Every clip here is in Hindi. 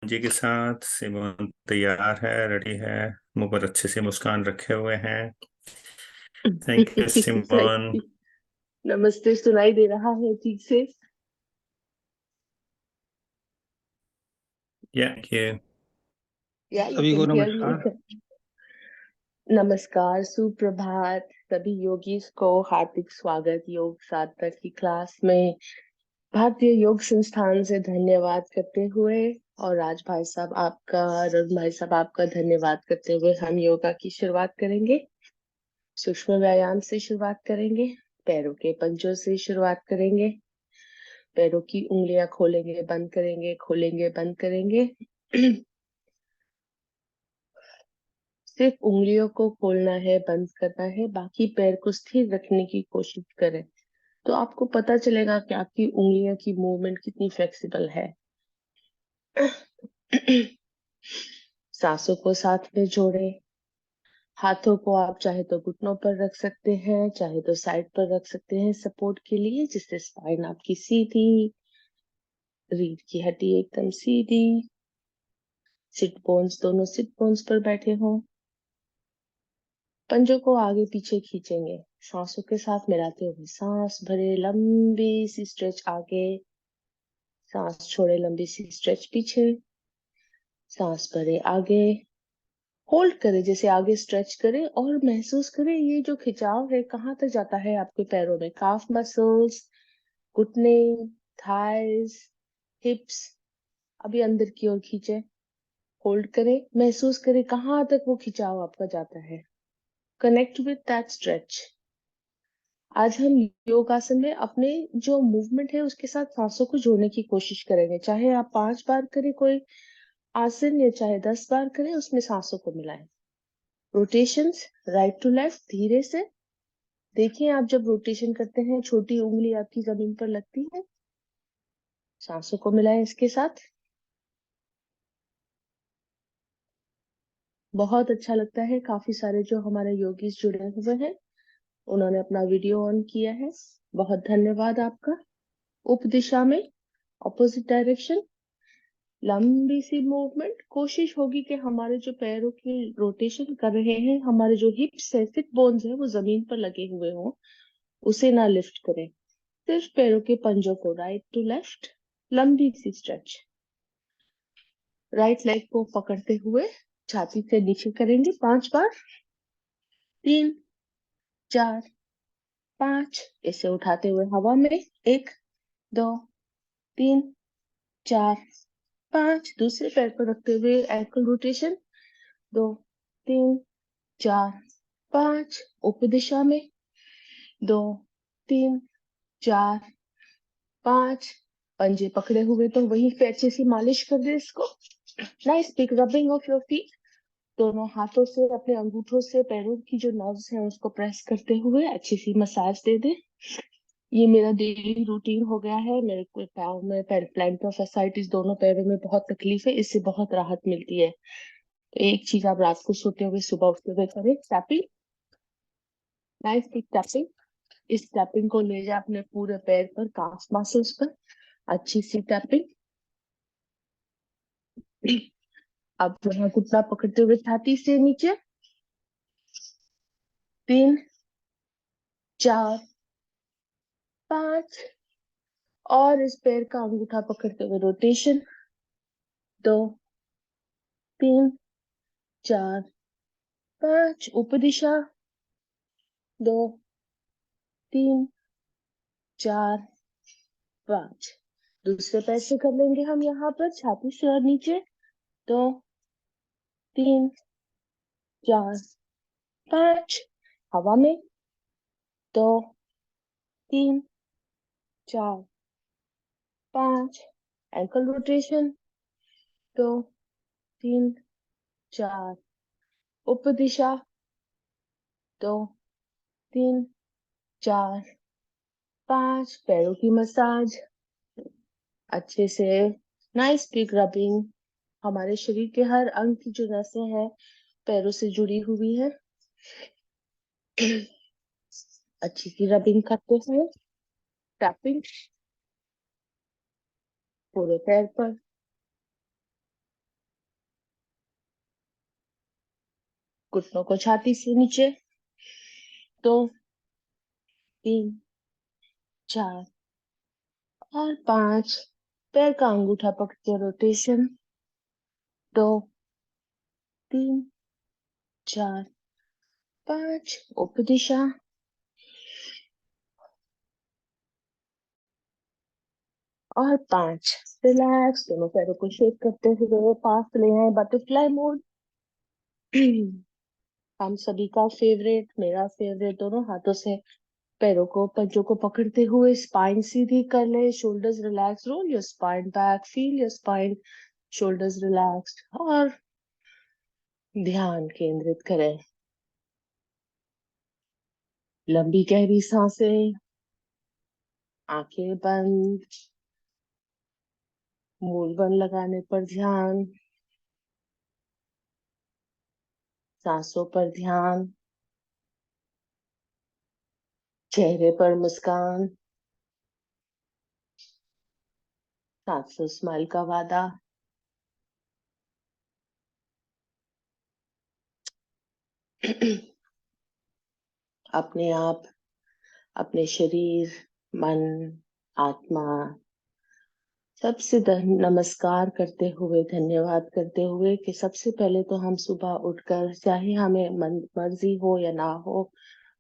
जी के साथ सिमोन तैयार है, रेडी है, मुंह पर अच्छे से मुस्कान रखे हुए हैं। Thank you Simon. सही। नमस्ते, सुनाई दे रहा है ठीक से? Thank you. या यू सभी कैन को हियर मी? नमस्कार। नमस्कार, सुप्रभात सभी योगीस को। हार्दिक स्वागत योग साधना की क्लास में। भारतीय योग संस्थान से धन्यवाद करते हुए और राज भाई साहब आपका, रघु भाई साहब आपका धन्यवाद करते हुए हम योगा की शुरुआत करेंगे। सूक्ष्म व्यायाम से शुरुआत करेंगे। पैरों के पंजों से शुरुआत करेंगे। पैरों की उंगलियां खोलेंगे, बंद करेंगे, खोलेंगे, बंद करेंगे। सिर्फ उंगलियों को खोलना है, बंद करना है, बाकी पैर को स्थिर रखने की कोशिश करें। तो आपको पता चलेगा कि आपकी उंगलियों की मूवमेंट कितनी फ्लेक्सिबल है। सांसों को साथ में जोड़ें। हाथों को आप चाहे तो घुटनों पर रख सकते हैं, चाहे तो साइड पर रख सकते हैं सपोर्ट के लिए, जिससे स्पाइन आपकी सीधी, रीढ़ की हड्डी एकदम सीधी, सिट बोन्स दोनों सिट बोन्स पर बैठे हों। पंजों को आगे पीछे खींचेंगे, सांसों के साथ मिलाते हुए सांस भरे, लंबी सी स्ट्रेच आगे, सांस छोड़े, लंबी सी स्ट्रेच पीछे, सांस भरे आगे, होल्ड करें, जैसे आगे स्ट्रेच करें और महसूस करें ये जो खिंचाव है कहाँ तक जाता है आपके पैरों में। काफ मसल्स, घुटने, थाइज, हिप्स, अभी अंदर की ओर खींचे, होल्ड करें, महसूस करें कहाँ तक वो खिंचाव आपका जाता है। Connect with that stretch. आज हम योगासन में अपने जो मूवमेंट है उसके साथ सांसों को जोड़ने की कोशिश करेंगे। चाहे आप 5 बार करें कोई आसन या चाहे 10 बार करें, उसमें सांसों को मिलाएं। रोटेशंस राइट टू लेफ्ट धीरे से देखिए। आप जब रोटेशन करते हैं छोटी उंगली आपकी जमीन पर लगती है। सांसों को मिलाएं इसके साथ। बहुत अच्छा लगता है, काफी सारे जो हमारे योगीज जुड़े हुए हैं उन्होंने अपना वीडियो ऑन किया है। बहुत धन्यवाद आपका। उप दिशा में, ऑपोजिट डायरेक्शन, लंबी सी मूवमेंट। कोशिश होगी कि हमारे जो पैरों की रोटेशन कर रहे हैं, हमारे जो हिप्स है, सिट बोन्स है, वो जमीन पर लगे हुए हों, उसे ना लिफ्ट करें। सिर्फ पैरों के पंजों को राइट टू लेफ्ट, लंबी सी स्ट्रेच। राइट लेग को पकड़ते हुए छाती से नीचे करेंगे 5 बार। 3, 4, 5, इसे उठाते हुए हवा में 1, 2, 3, 4, 5। दूसरे पैर पर रखते हुए एंकल रोटेशन 2, 3, 4, 5। उप दिशा में 2, 3, 4, 5। पंजे पकड़े हुए तो वहीं पे अच्छे से मालिश कर दे इसको। Nice big rubbing of your feet. दोनों हाथों से, अपने अंगूठों से पैरों की जो नर्व्स हैं उसको प्रेस करते हुए अच्छी सी मसाज दे दे। ये मेरा डेली रूटीन हो गया है। मेरे को पैरों में प्लैंटर फैसाइटिस दोनों पैरों में बहुत तकलीफ है, इससे बहुत राहत मिलती है। तो एक चीज आप रात को सोते हुए सुबह उठते हुए करें, टैपिंग। Nice big tapping. इस टैपिंग को ले जाए अपने पूरे पैर पर, काफ मसल्स पर, अच्छी सी टैपिंग। अब वहां घुटना पकड़ते हुए छाती से नीचे 3, 4, 5। और इस पैर का अंगूठा पकड़ते हुए रोटेशन 2, 3, 4, 5। उप दिशा 2, 3, 4, 5। दूसरे पैर से कर लेंगे हम यहाँ पर छाती से और नीचे 2, 3, 4, 5। हवा में 2, 3, 4, 5। Ankle rotation 2, 3, 4। उप दिशा 2, 3, 4, 5। पैरों की मसाज अच्छे से, नाइस बिग रबिंग। हमारे शरीर के हर अंग की जो नसें हैं पैरों से जुड़ी हुई है। अच्छी सी रबिंग करते हुए टैपिंग पूरे पैर पर। घुटनों को छाती से नीचे, 2 3 4 और 5। पैर का अंगूठा पकड़ के रोटेशन, 2 3 4 5। ऊपर दिशा, और 5। रिलैक्स, दोनों पैरों को शेक करते हुए पास ले आए बटरफ्लाई मोड। हम सभी का फेवरेट, मेरा फेवरेट, दोनों हाथों से पैरों को, पंजों को पकड़ते हुए स्पाइन सीधी कर ले, shoulders relax, roll your spine back, feel your spine, shoulders relaxed, और ध्यान केंद्रित करें। लंबी गहरी सांसें, आंखें बंद, मूल बंद लगाने पर ध्यान, सांसों पर ध्यान, चेहरे पर मुस्कान, 700 स्माइल का वादा। अपने आप, अपने शरीर, मन, आत्मा, सबसे नमस्कार करते हुए, धन्यवाद करते हुए कि सबसे पहले तो हम सुबह उठकर, चाहे हमें मर्जी हो या ना हो,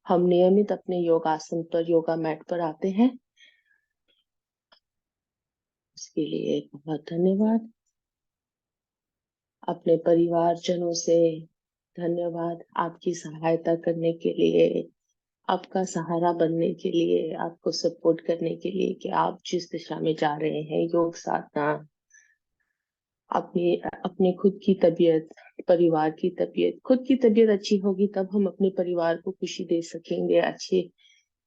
हम नियमित अपने योगासन पर, योगा मैट पर आते हैं। इसके लिए बहुत धन्यवाद। अपने परिवारजनों से धन्यवाद, आपकी सहायता करने के लिए, आपका सहारा बनने के लिए, आपको सपोर्ट करने के लिए कि आप जिस दिशा में जा रहे हैं, योग साधना, अपनी अपने खुद की तबीयत, परिवार की तबीयत, खुद की तबीयत अच्छी होगी तब हम अपने परिवार को खुशी दे सकेंगे, अच्छी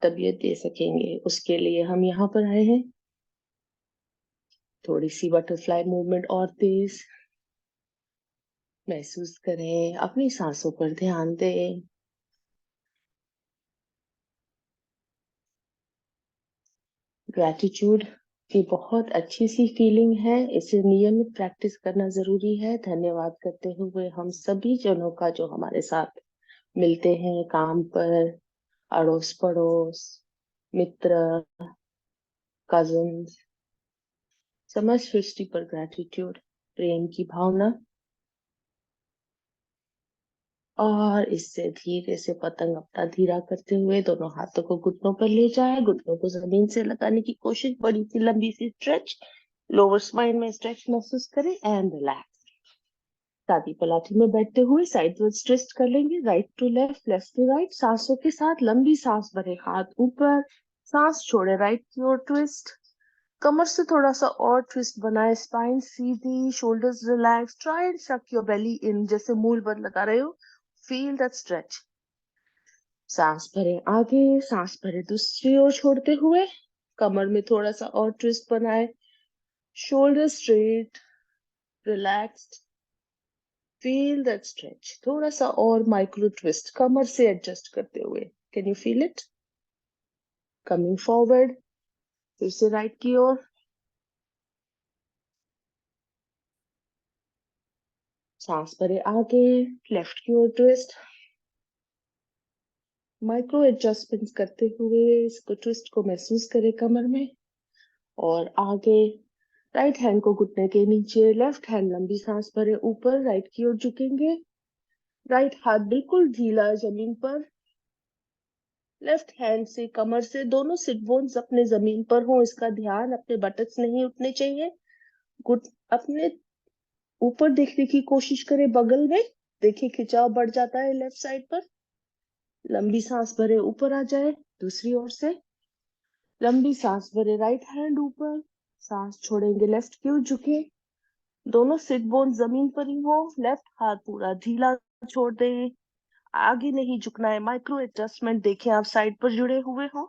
तबीयत दे सकेंगे। उसके लिए हम यहाँ पर आए हैं। थोड़ी सी बटरफ्लाई मूवमेंट और तेज महसूस करें, अपनी सांसों पर ध्यान दें। ग्रैटिट्यूड की बहुत अच्छी सी फीलिंग है, इसे नियमित प्रैक्टिस करना जरूरी है। धन्यवाद करते हुए हम सभी जनों का जो हमारे साथ मिलते हैं काम पर, अड़ोस पड़ोस, मित्र, कजिन्स, समस्त सृष्टि पर ग्रैटिट्यूड, प्रेम की भावना। और इससे धीरे से पतंग अपना धीरा करते हुए दोनों हाथों को घुटनों पर ले जाए, घुटनों को जमीन से लगाने की कोशिश, बड़ी सी लंबी सी स्ट्रेच, लोअर स्पाइन में स्ट्रेच महसूस करें एंड रिलैक्स। सादी पलाठी में बैठते हुए साइडवर्ड ट्विस्ट कर लेंगे, right to left, left to right. सांसों के साथ लंबी सांस भरे, हाथ ऊपर, सांस छोड़े, राइट की ओर ट्विस्ट। कमर से थोड़ा सा और ट्विस्ट बनाए, spine Sidhi, shoulders relax, try and शक योर बेली इन, जैसे मूल बंद लगा रहे हो। Feel that stretch. सांस भरे आगे, सांस भरे दूसरी ओर छोड़ते हुए, कमर में थोड़ा सा और ट्विस्ट बनाए, shoulder straight, relaxed, feel that stretch. थोड़ा सा और माइक्रो ट्विस्ट कमर से एडजस्ट करते हुए, can you feel it? Coming forward, फिर से राइट की ओर, सांस भरे आगे, लेफ्ट की ओर ट्विस्ट, माइक्रो एडजस्टमेंट्स करते हुए इसको, ट्विस्ट को महसूस करें कमर में। और आगे, राइट हैंड को घुटने के नीचे, लेफ्ट हैंड लंबी सांस भरे ऊपर, राइट की ओर झुकेंगे, राइट हाथ बिल्कुल ढीला जमीन पर, लेफ्ट हैंड से कमर से दोनों सिट बोन्स अपने जमीन पर हो, इसका ध्यान, अपने बटक्स नहीं उठने चाहिए। घुट अपने ऊपर देखने की कोशिश करें, बगल में देखिए खिंचाव बढ़ जाता है लेफ्ट साइड पर। लंबी सांस भरे ऊपर आ जाए, दूसरी ओर से लंबी सांस भरे, राइट हैंड ऊपर, सांस छोड़ेंगे, लेफ्ट की ओर झुके, दोनों सिट बोन जमीन पर ही हो, लेफ्ट हाथ पूरा ढीला छोड़ दें, आगे नहीं झुकना है। माइक्रो एडजस्टमेंट देखें, आप साइड पर जुड़े हुए हो,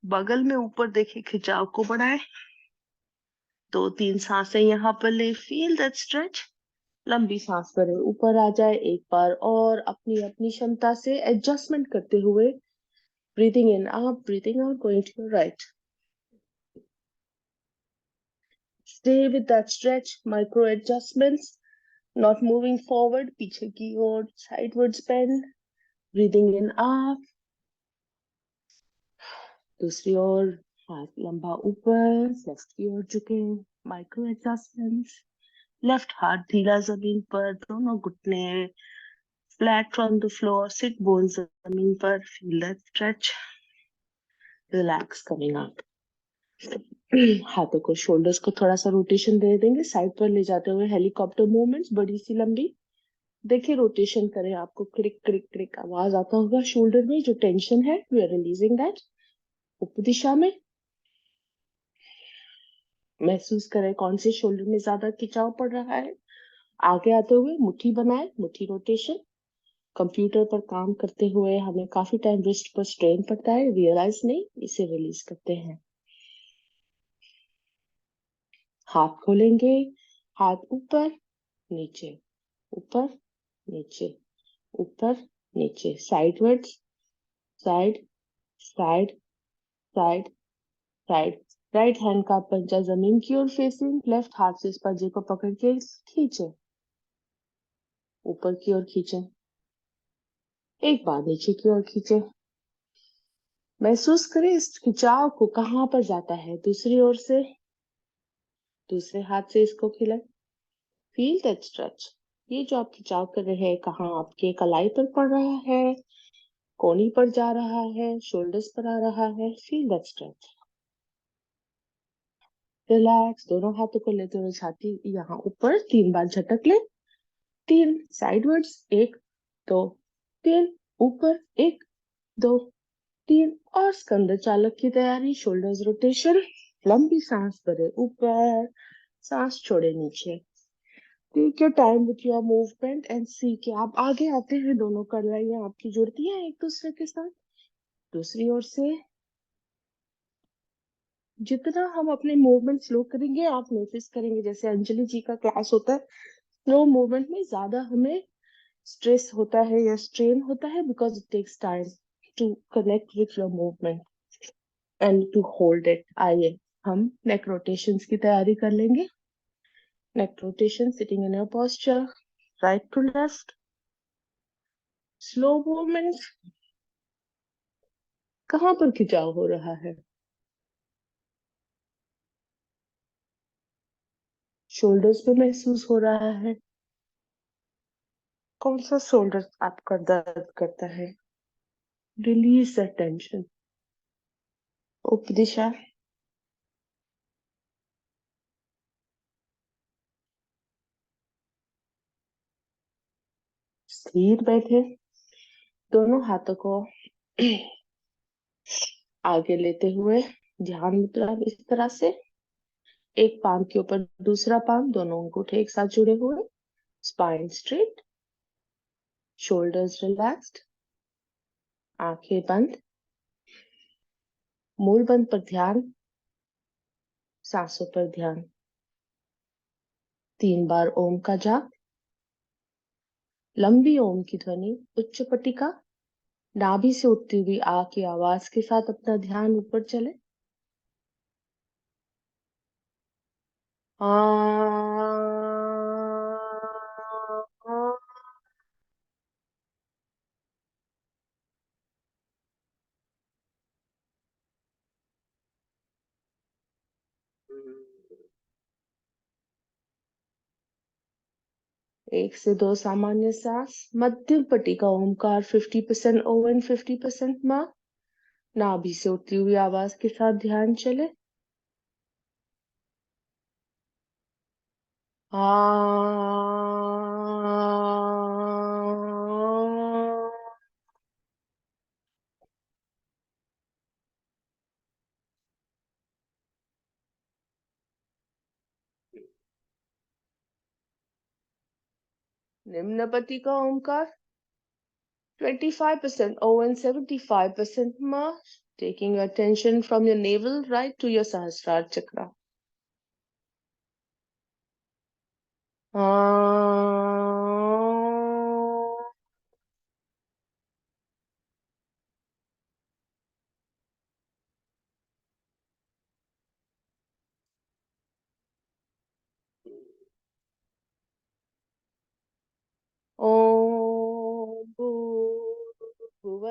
बगल में ऊपर देखें, खिंचाव को बढ़ाएं। 2-3 सांसें यहाँ पर ले, फील दैट स्ट्रेच। लंबी सांस भरे ऊपर आ जाए, एक बार और अपनी अपनी क्षमता से एडजस्टमेंट करते हुए, breathing in up, breathing out, going to your right. Stay with that stretch, micro adjustments. Not moving forward, पीछे की ओर, sidewards bend, breathing in up, दूसरी ओर, हाथ लंबा ऊपर, लेफ्ट की ओर झुके, माइक्रो एडजस्टमेंट्स, लेफ्ट हाथ ढीला जमीन पर, दोनों घुटने flat on the floor, sit bone जमीन पर, feel that stretch, relax coming up. हाथों को, शोल्डर्स को थोड़ा सा रोटेशन दे देंगे, साइड पर ले जाते हुए हेलीकॉप्टर मूवमेंट्स, बड़ी सी लंबी। देखिए रोटेशन करें, आपको क्रिक क्रिक क्रिक आवाज आता होगा शोल्डर में, जो टेंशन है वी आर रिलीजिंग दैट। ऊपर दिशा में महसूस करें कौन से शोल्डर में ज्यादा खिंचाव पड़ रहा है। आगे आते हुए मुट्ठी बनाए, मुट्ठी रोटेशन। कंप्यूटर पर काम करते हुए हमें काफी टाइम रिस्ट पर स्ट्रेन पड़ता है, रियलाइज नहीं, इसे रिलीज करते हैं। हाथ खोलेंगे, हाथ ऊपर नीचे, ऊपर नीचे, ऊपर नीचे, sidewards, side side side side. Right hand का पंजा जमीन की ओर फेसिंग, लेफ्ट हाथ से इस पंजे को पकड़ के खींचे, ऊपर की ओर खींचे, एक बार नीचे की ओर खींचे। महसूस करें इस खिंचाव को, कहाँ पर जाता है। दूसरी ओर से दूसरे हाथ से इसको खिलाए, फील दैट स्ट्रेच। ये जो आप खिंचाव कर रहे हैं, कहाँ आपके कलाई पर पड़ रहा है, कोहनी पर जा रहा है, शोल्डर्स पर आ रहा है, फील दैट स्ट्रेच। रिलैक्स, दोनों हाथों को लेते हुए छाती यहाँ ऊपर 3 बार झटक ले। 3 साइडवर्ड्स, 1 2 3, ऊपर 1 2 3, और स्कंद चालक की तैयारी, शोल्डर्स रोटेशन, लंबी सांस भरे ऊपर, सांस छोड़े नीचे। Take your time with your movement and see कि आप आगे आते हैं, दोनों कलाइयां आपकी जुड़ती हैं एक दूसरे के साथ। दूसरी ओर से जितना हम अपने मूवमेंट स्लो करेंगे, आप नोटिस करेंगे जैसे अंजलि जी का क्लास होता है, स्लो मूवमेंट में ज्यादा हमें स्ट्रेस होता है या स्ट्रेन होता है, because it takes time to connect with your movement and to hold it. आइए हम नेक रोटेशंस की तैयारी कर लेंगे। Neck rotation, sitting in your posture, right to left, slow movement. कहाँ पर खिंचाव हो रहा है, शोल्डर्स पे महसूस हो रहा है, कौन सा शोल्डर आपका दर्द करता है, रिलीज द टेंशन। उपदिशा, स्थिर बैठे, दोनों हाथों को आगे लेते हुए ध्यान मुद्रा इस तरह से, एक पाम के ऊपर दूसरा पाम, दोनों अंगूठे एक साथ जुड़े हुए, स्पाइन स्ट्रेट, शोल्डर्स रिलैक्स्ड, आंखें बंद, मूल बंद पर ध्यान, सांसों पर ध्यान। 3 बार ओम का जाप, लंबी ओम की ध्वनि, उच्च पट्टिका, नाभि से उठती हुई आ की आवाज के साथ अपना ध्यान ऊपर चले। एक से दो सामान्य सांस, मध्यम पट्टी का ओमकार 50% ओ एंड 50% माँ। नाभि से उठती हुई आवाज के साथ ध्यान चले। आ निम्न पट्टी का Omkar 25% O and 75% Ma, taking your attention from your navel right to your Sahasrara chakra.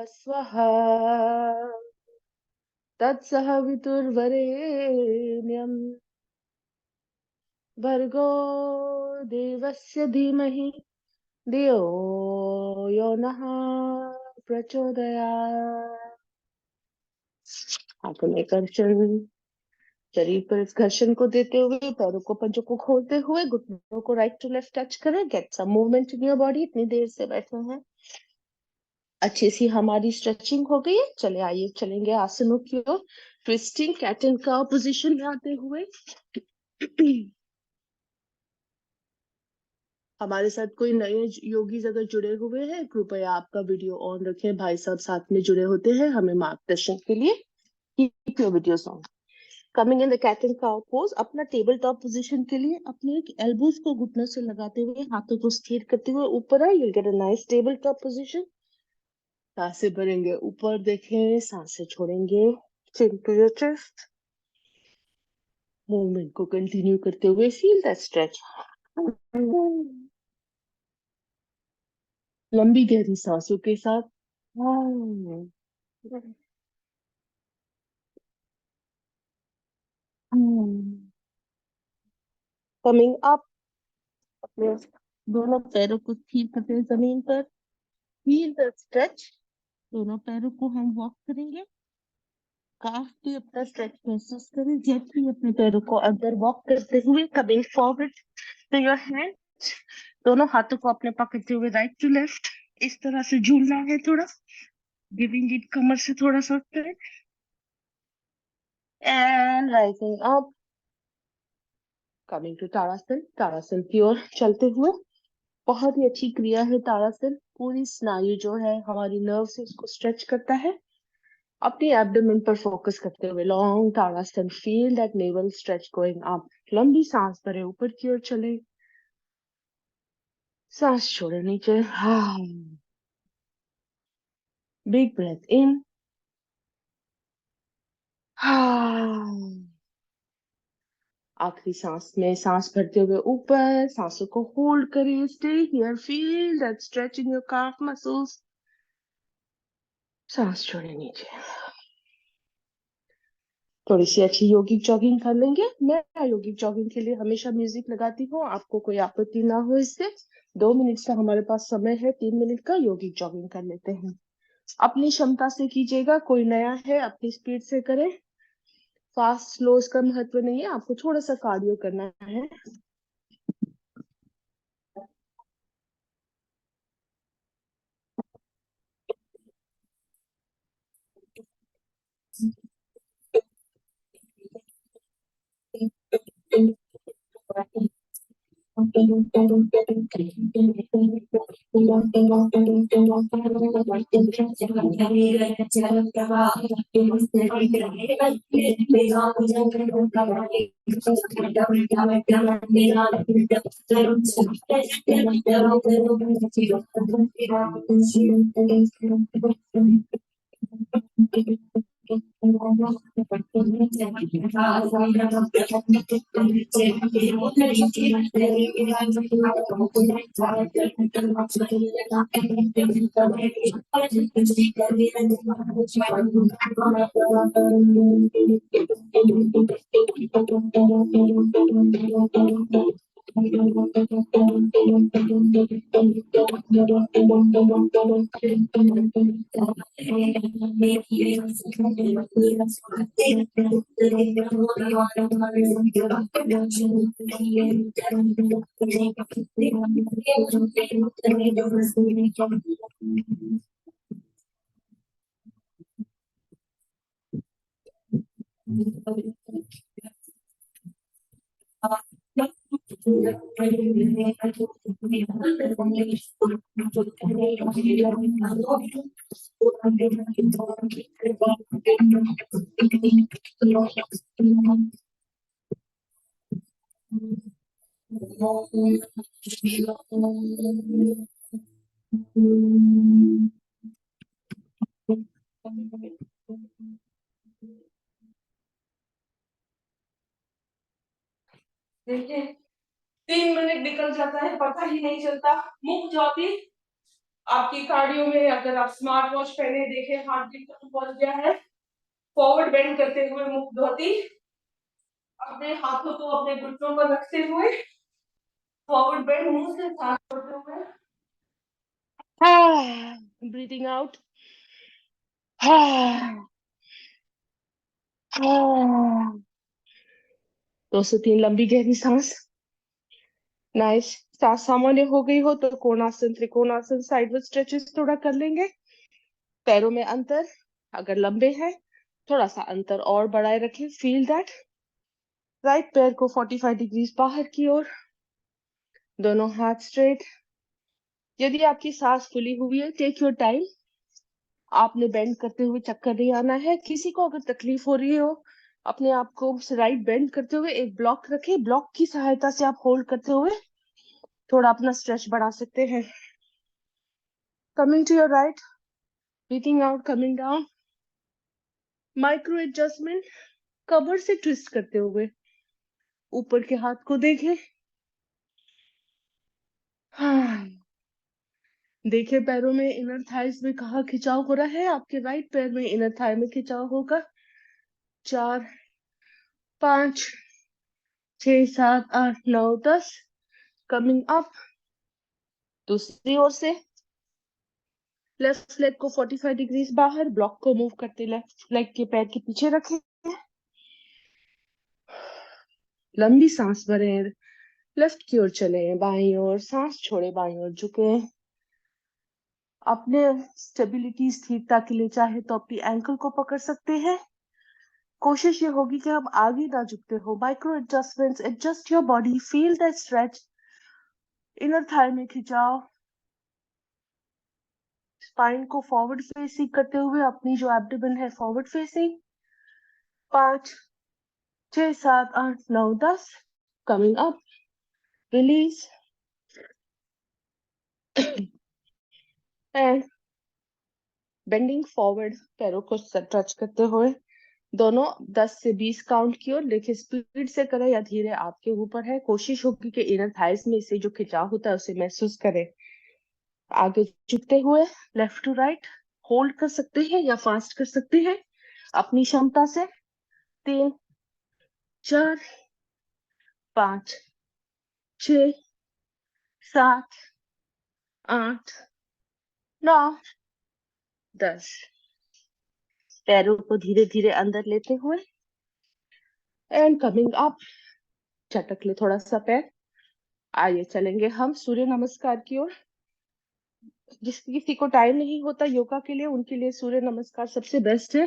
स्वः तत्सवितुर्वरेण्यं भर्गो देवस्य धीमहि धियो यो नः प्रचोदयात्। हाथों में घर्षण, शरीर पर इस घर्षण को देते हुए पैरों को पंजों को खोलते हुए घुटनों को राइट टू लेफ्ट टच करें। Get some movement in your body. इतनी देर से बैठे हैं, अच्छी सी हमारी स्ट्रेचिंग हो गई है। चले आइए चलेंगे आसनों की ओर। Twisting cat and cow position में आते हुए हमारे साथ कोई नए योगीज अगर जुड़े हुए हैं, कृपया आपका वीडियो ऑन रखें। भाई साहब साथ में जुड़े होते हैं हमें मार्गदर्शन के लिए। Keep your videos on. Coming in the cat and cow pose, अपना टेबल टॉप पोजीशन के लिए अपने एल्बोज को घुटनों से लगाते हुए हाथों को स्थिर करते हुए ऊपर आए। You get a nice table top position. सांसें भरेंगे, ऊपर देखें, सांसें छोड़ेंगे, चिन टू योर चेस्ट। मूवमेंट को कंटिन्यू करते हुए फील दैट स्ट्रेच। लंबी गहरी सांसों के साथ कमिंग अप, अपने दोनों पैरों को स्थिर करते हुए जमीन पर फील द स्ट्रेच। दोनों पैरों को हम वॉक करेंगे। काफ पे अपना स्ट्रेच महसूस करें। जेंटली अपने पैरों को अंदर वॉक करते हुए coming forward to your hand. दोनों हाथों को अपने पकड़ते हुए राइट टू लेफ्ट इस तरह से झूलना है थोड़ा, गिविंग इट कमर से थोड़ा सा stretch. And rising up, coming to Tadasana. Tadasana की ओर चलते हुए, बहुत ही अच्छी क्रिया है ताड़ासन। पूरी स्नायु जो है हमारी नर्व से उसको स्ट्रेच करता है। अपने एब्डोमेन पर फोकस करते हुए long tadasana, feel that naval stretch going up. लंबी सांस भरे ऊपर की ओर चले, सांस छोड़े नीचे। बिग ब्रेथ इन, आखिरी सांस में सांस भरते हुए ऊपर, सांसों को होल्ड करें। Stay here, feel that stretch in your calf muscles. सांस छोड़े नीचे। थोड़ी सी अच्छी योगिक जॉगिंग कर लेंगे। मैं योगिक जॉगिंग के लिए हमेशा म्यूजिक लगाती हूँ, आपको कोई आपत्ति ना हो इससे। 2 मिनट का हमारे पास समय है, 3 मिनट का योगिक जॉगिंग कर लेते हैं। अपनी क्षमता से कीजिएगा, कोई नया है अपनी स्पीड से करें। फास्ट स्लो इसका महत्व नहीं है, आपको थोड़ा सा कार्डियो करना है। देखिए 3 मिनट निकल जाता है, पता ही नहीं चलता। मुख ज्योति आपकी कार्डियो में अगर आप स्मार्ट वॉच पहने देखें हार्ट बीट कम पहुंच गया है। फॉरवर्ड बेंड करते हुए मुख धोती, अपने हाथों को अपने घुटनों पर रखते हुए फॉरवर्ड बेंड, मुंह से सांस छोड़ते हुए, ब्रीदिंग आउट, 2 से 3 लंबी गहरी सांस। नाइस। सांस सामान्य हो गई हो तो कोणासन त्रिकोणासन साइडवेज स्ट्रेचेस थोड़ा कर लेंगे। पैरों में अंतर अगर लंबे हैं थोड़ा सा अंतर और बढ़ाए रखें। Feel that. राइट पैर को 45 डिग्रीज बाहर की ओर, दोनों हाथ स्ट्रेट। यदि आपकी सांस फुली हुई है टेक योर टाइम। आपने बेंड करते हुए चक्कर नहीं आना है। किसी को अगर तकलीफ हो रही हो अपने आप को राइट बेंड करते हुए एक ब्लॉक रखें। ब्लॉक की सहायता से आप होल्ड करते हुए थोड़ा अपना स्ट्रेच बढ़ा सकते हैं। Coming to your right, breathing out, coming down. Micro adjustment, कमर से ट्विस्ट करते हुए ऊपर के हाथ को देखें। हाँ, देखिए पैरों में इनर थाइस में कहाँ खिंचाव हो रहा है। आपके राइट पैर में इनर थाई में खिंचाव होगा। 4, 5, 6, 7, 8, 9, 10। कमिंग अप दूसरी ओर से। लेफ्ट लेग को 45 डिग्रीज बाहर, ब्लॉक को मूव करते लेफ्ट लेग के पैर के पीछे रखें। लंबी सांस भरें, लेफ्ट की ओर चले, बाईं ओर सांस छोड़े, बाईं ओर झुके। अपने स्टेबिलिटी स्थिरता के लिए चाहे तो अपनी एंकल को पकड़ सकते हैं। कोशिश ये होगी कि हम आगे ना झुकते हो। Micro adjustments, adjust your body, feel the stretch, inner thigh में खिंचाव। स्पाइन को फॉरवर्ड फेसिंग करते हुए अपनी जो एब्डोमेन है forward facing. 5, 6, 7, 8, 9, 10। Coming up, release and bending forward. पैरों को टच करते हुए दोनों 10 से 20 काउंट की ओर। देखिए स्पीड से करें या धीरे आपके ऊपर है। कोशिश होगी कि इनर थाइस में इसे जो खिंचाव होता है उसे महसूस करें। आगे झुकते हुए लेफ्ट टू राइट होल्ड कर सकते हैं या फास्ट कर सकते हैं अपनी क्षमता से। 3, 4, 5, 6, 7, 8, 9, 10। पैरों को धीरे धीरे अंदर लेते हुए एंड कमिंग अप, झटक ले थोड़ा सा पैर। आइए चलेंगे हम सूर्य नमस्कार की ओर। जिस किसी को टाइम नहीं होता योगा के लिए उनके लिए सूर्य नमस्कार सबसे बेस्ट है।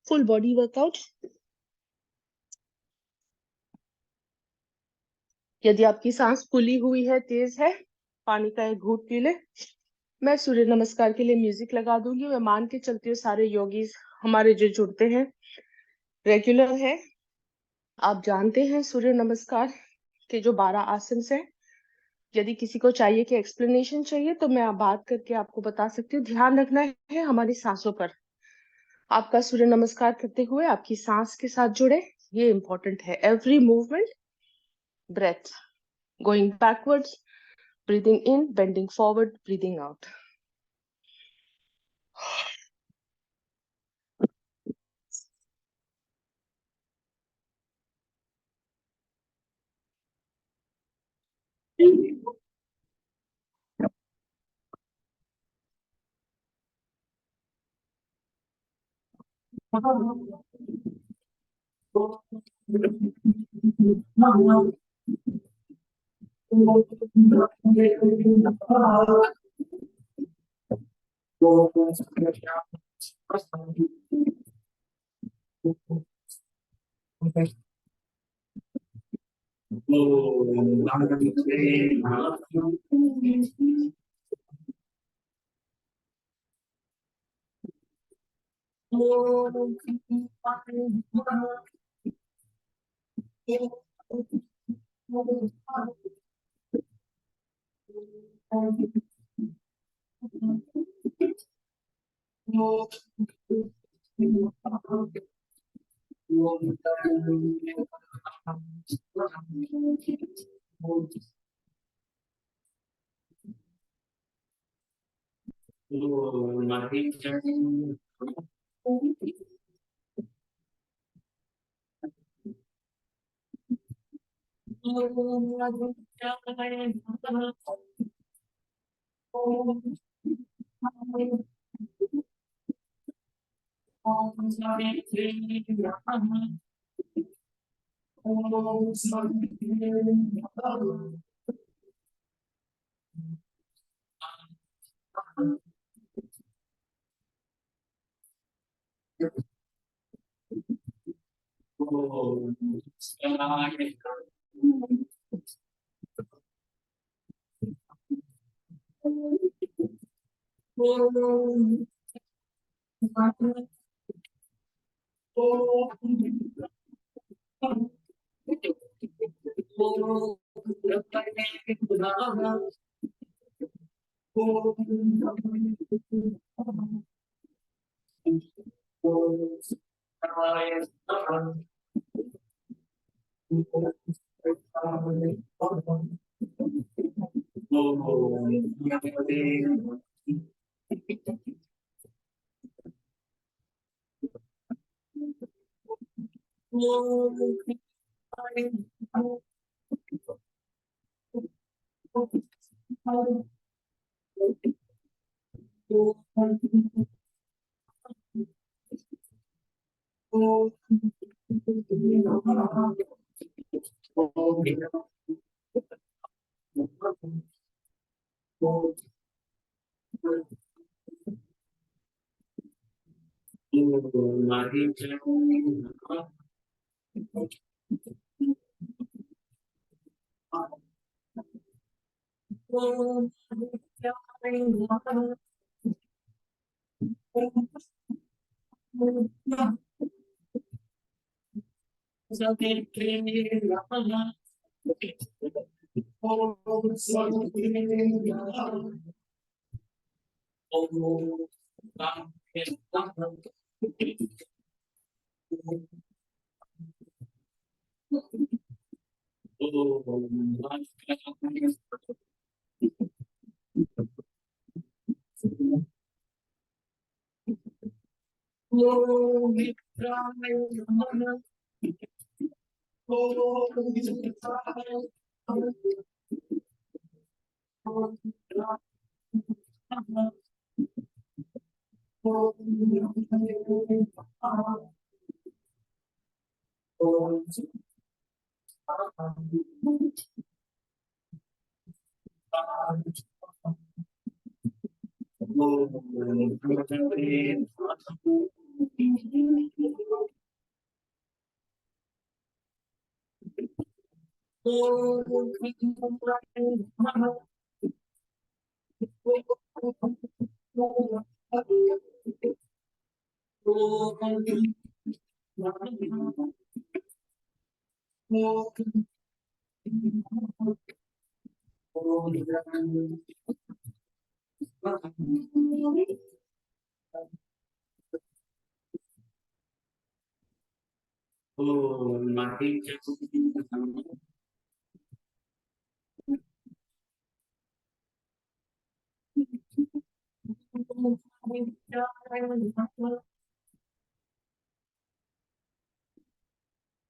Full body workout. यदि आपकी सांस फूली हुई है, तेज है, पानी का एक घूंट पी ले। मैं सूर्य नमस्कार के लिए म्यूजिक लगा दूंगी। मैं मान के चलती हूँ सारे योगीज हमारे जो जुड़ते हैं रेगुलर है, आप जानते हैं सूर्य नमस्कार के जो 12 आसन हैं। यदि किसी को चाहिए कि एक्सप्लेनेशन चाहिए तो मैं बात करके आपको बता सकती हूँ। ध्यान रखना है हमारी सांसों पर। आपका सूर्य नमस्कार करते हुए आपकी सांस के साथ जुड़े, ये इंपॉर्टेंट है। Every movement, breath, going backwards, breathing in, bending forward, breathing out.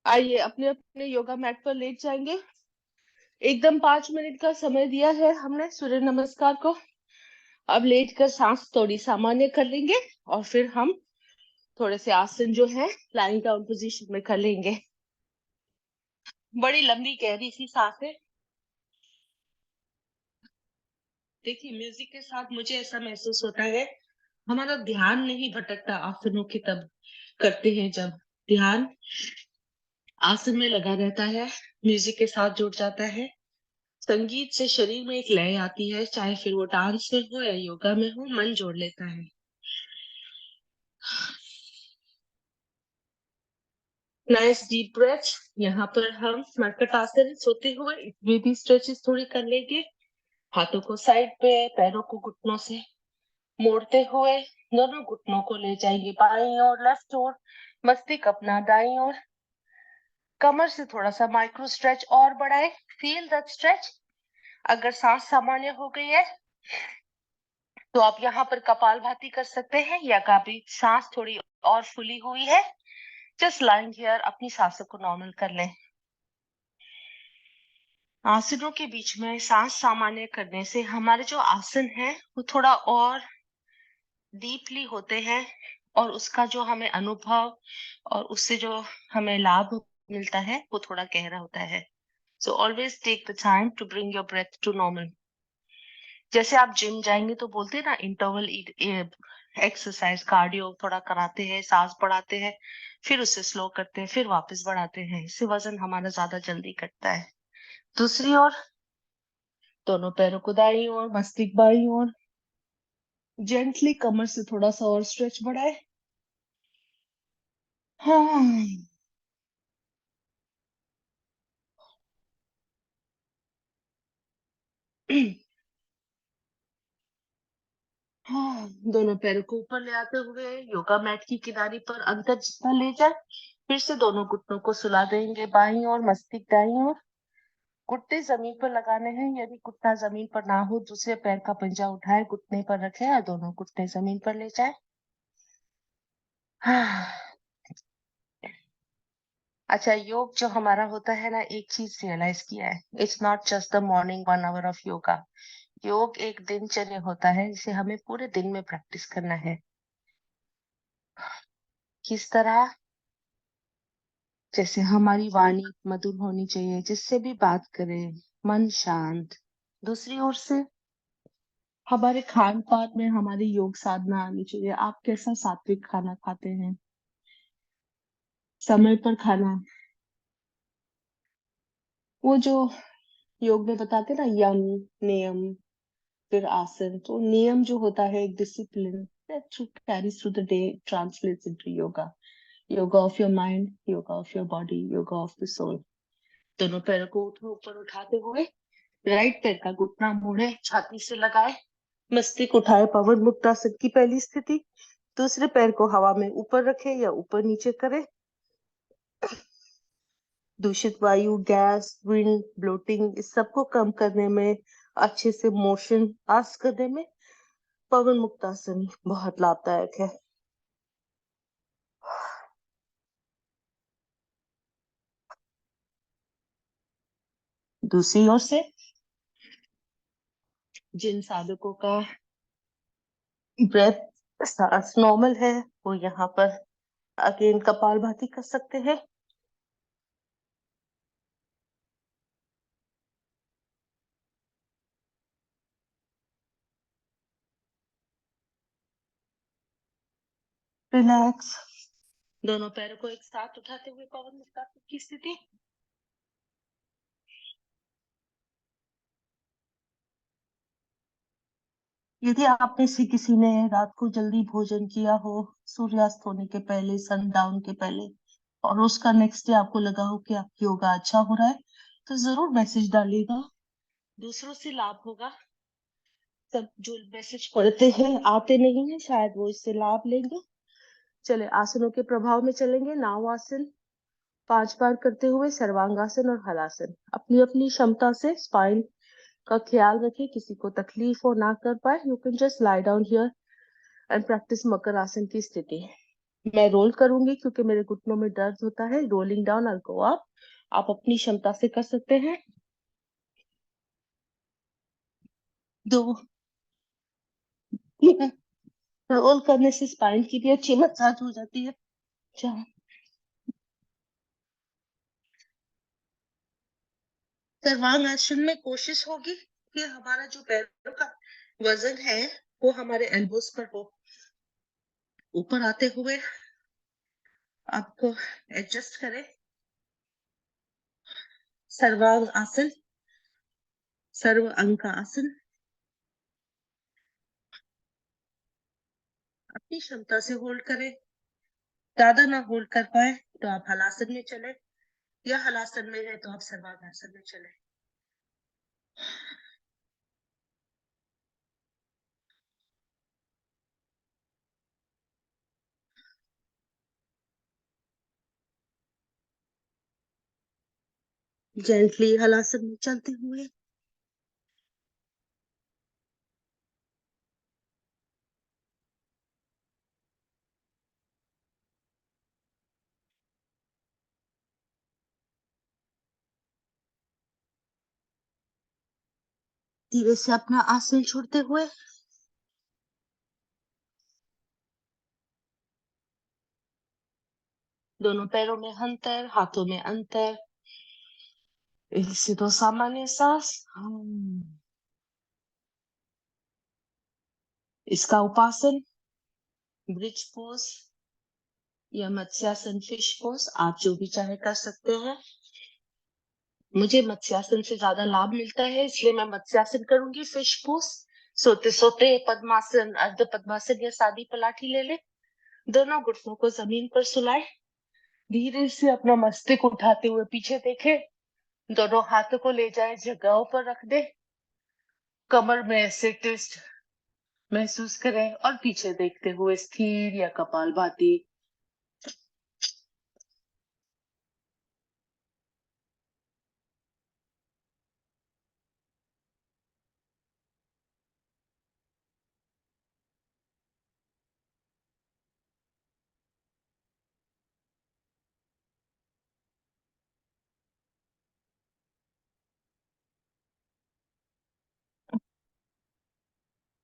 आइए अपने अपने योगा मैट पर लेट जाएंगे। एकदम 5 मिनट का समय दिया है हमने सूर्य नमस्कार को। अब लेट कर सांस थोड़ी सामान्य कर लेंगे और फिर हम थोड़े से आसन जो है लाइंग डाउन पोजीशन में कर लेंगे। बड़ी लंबी गहरी सी सांसें। देखिए म्यूजिक के साथ मुझे ऐसा महसूस होता है हमारा ध्यान नहीं भटकता आसनों की तब करते हैं जब ध्यान आसन में लगा रहता है, म्यूजिक के साथ जुड़ जाता है। संगीत से शरीर में एक लय आती है, चाहे फिर वो डांस में हो या योगा में हो, मन जोड़ लेता है। Nice deep breath. यहाँ पर हम मरकट आसन सोते हुए इसमें भी स्ट्रेचेस थोड़ी कर लेंगे। हाथों को साइड पे, पैरों को घुटनों से मोड़ते हुए दोनों घुटनों को ले जाएंगे बाईं ओर, लेफ्ट ओर, मस्तिष्क अपना दाईं ओर। कमर से थोड़ा सा माइक्रो स्ट्रेच और बढ़ाए। Feel that stretch. अगर सांस सामान्य हो गई है तो आप यहाँ पर कपालभाति कर सकते हैं या कभी सांस थोड़ी और फुली हुई है, जस्ट लाइंग हियर, अपनी सांसों को नॉर्मल कर लें। आसनों के बीच में सांस सामान्य करने से हमारे जो आसन है वो थोड़ा और डीपली होते हैं, और उसका जो हमें अनुभव और उससे जो हमें लाभ मिलता है वो थोड़ा गहरा होता है। So always take the time to bring your breath to normal. जैसे आप जिम जाएंगे तो बोलते हैं ना, इंटरवल एक्सरसाइज कार्डियो थोड़ा कराते हैं, सांस बढ़ाते हैं, फिर उसे स्लो करते हैं, फिर वापस बढ़ाते हैं, इससे वजन हमारा ज्यादा जल्दी घटता है। दूसरी ओर, दोनों पैरों को दाईं ओर, मस्तिष्क बाईं ओर, जेंटली कमर से थोड़ा सा और स्ट्रेच बढ़ाए। हाँ, हाँ, दोनों पैरों को ऊपर ले आते हुए योगा मैट की किनारी पर अंतर जितना ले जाए, फिर से दोनों घुटनों को सुला देंगे बाईं ओर, मस्तिष्क दाईं ओर। घुटने जमीन पर लगाने हैं, यदि घुटना जमीन पर ना हो दूसरे पैर का पंजा उठाए, घुटने पर रखे और दोनों घुटने जमीन पर ले जाए। हाँ। अच्छा, योग जो हमारा होता है ना, एक चीज रियलाइज किया है, it's not just the morning 1 hour of yoga. योग एक दिनचर्या होता है जिसे हमें पूरे दिन में प्रैक्टिस करना है। किस तरह? जैसे हमारी वाणी मधुर होनी चाहिए, जिससे भी बात करें मन शांत। दूसरी ओर से हमारे खान पान में हमारी योग साधना आनी चाहिए। आप कैसा सात्विक खाना खाते हैं? समय पर खाना। वो जो योग में बताते ना, यम, नियम, फिर आसन, तो नियम जो होता है एक discipline that carries through the day translates into yoga. Yoga of your mind, yoga of your body, yoga of the soul. दोनों पैरों को ऊपर उठाते हुए राइट पैर का घुटना मोड़े, छाती से लगाए, मस्तिष्क उठाए, पवन मुक्तासन की पहली स्थिति। दूसरे पैर को हवा में ऊपर रखे या ऊपर नीचे करे। दूषित वायु, गैस, विंड, ब्लोटिंग, इस सबको कम करने में, अच्छे से मोशन पास करने में पवन मुक्तासन बहुत लाभदायक है। दूसरी ओर से जिन साधकों का ब्रेथ सांस नॉर्मल है, वो यहाँ पर अगेन कपालभाति कर सकते हैं। रिलैक्स, दोनों पैरों को एक साथ उठाते हुए पवन मुक्तासन की स्थिति। यदि आप में से किसी ने रात को जल्दी भोजन किया हो, सूर्यास्त होने के पहले, सनडाउन के पहले, और उसका नेक्स्ट डे आपको लगा हो कि आपकी योगा अच्छा हो रहा है, तो जरूर मैसेज डालिएगा, दूसरों से लाभ होगा। सब जो मैसेज पढ़ते हैं, आते नहीं है, शायद वो इससे लाभ लेंगे। चले आसनों के प्रभाव में चलेंगे। नाव आसन 5 बार करते हुए सर्वांगासन और हलासन। अपनी अपनी क्षमता से स्पाइन का ख्याल रखें, किसी को तकलीफ हो ना कर पाए, you can just lie down here and practice Makarasana की स्थिति। मैं रोल करूंगी क्योंकि मेरे घुटनों में दर्द होता है। रोलिंग डाउन और गो अप, आप अपनी क्षमता से कर सकते हैं। 2, रोल करने से स्पाइन की भी अच्छी मसाज हो जाती है। 4, सर्वांग आसन में कोशिश होगी कि हमारा जो पैरों का वजन है वो हमारे एल्बोस पर हो। ऊपर आते हुए आपको एडजस्ट करें। सर्वांग आसन, सर्व अंग का आसन। अपनी क्षमता से होल्ड करें। ज्यादा ना होल्ड कर पाए तो आप हलासन में चले, या हलासन में है तो आप सर्वांगासन में चले। जेंटली हलासन में चलते हुए धीरे से अपना आसन छोड़ते हुए दोनों पैरों में अंतर, हाथों में अंतर। एक से दो सामान्य सांस। इसका उपासन ब्रिज पोज या मत्स्यासन फिश पोज, आप जो भी चाहे कर सकते हैं। मुझे मत्स्यासन से ज्यादा लाभ मिलता है, इसलिए मैं मत्स्यासन करूंगी। फिश पोज, सोते सोते पद्मासन, अर्ध पद्मासन या सादी पलाठी ले ले। दोनों घुटनों को जमीन पर सुलाए, धीरे से अपना मस्तक उठाते हुए पीछे देखे, दोनों हाथों को ले जाए, जगहों पर रख दे, कमर में ऐसे ट्विस्ट महसूस करें और पीछे देखते हुए स्थिर या कपालभाति।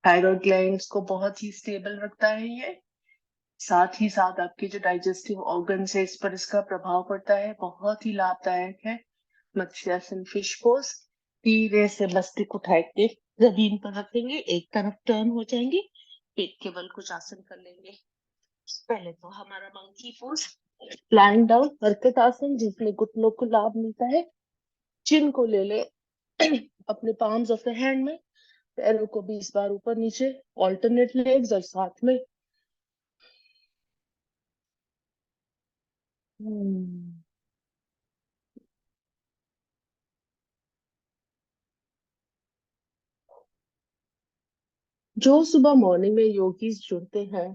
थायराइड ग्लैंड्स को बहुत ही स्टेबल रखता है ये। साथ ही साथ आपके जो डाइजेस्टिव ऑर्गन्स है, इस पर इसका प्रभाव पड़ता है, बहुत ही लाभदायक है। मत्स्यासन फिश पोज, धीरे से मस्तक उठा के जमीन पर रखेंगे, एक तरफ टर्न हो जाएंगे, पेट के बल कुछ आसन कर लेंगे। पहले तो हमारा मंकी पोज, लाइंग डाउन हरकत आसन, जिसमें घुटनों को लाभ मिलता है। चिन को ले ले अपने पाम्स ऑफ द हैंड में, पैरों को 20 बार ऊपर नीचे, ऑल्टरनेट लेग्स और साथ में। हम्म। जो सुबह मॉर्निंग में योगीज जुड़ते हैं,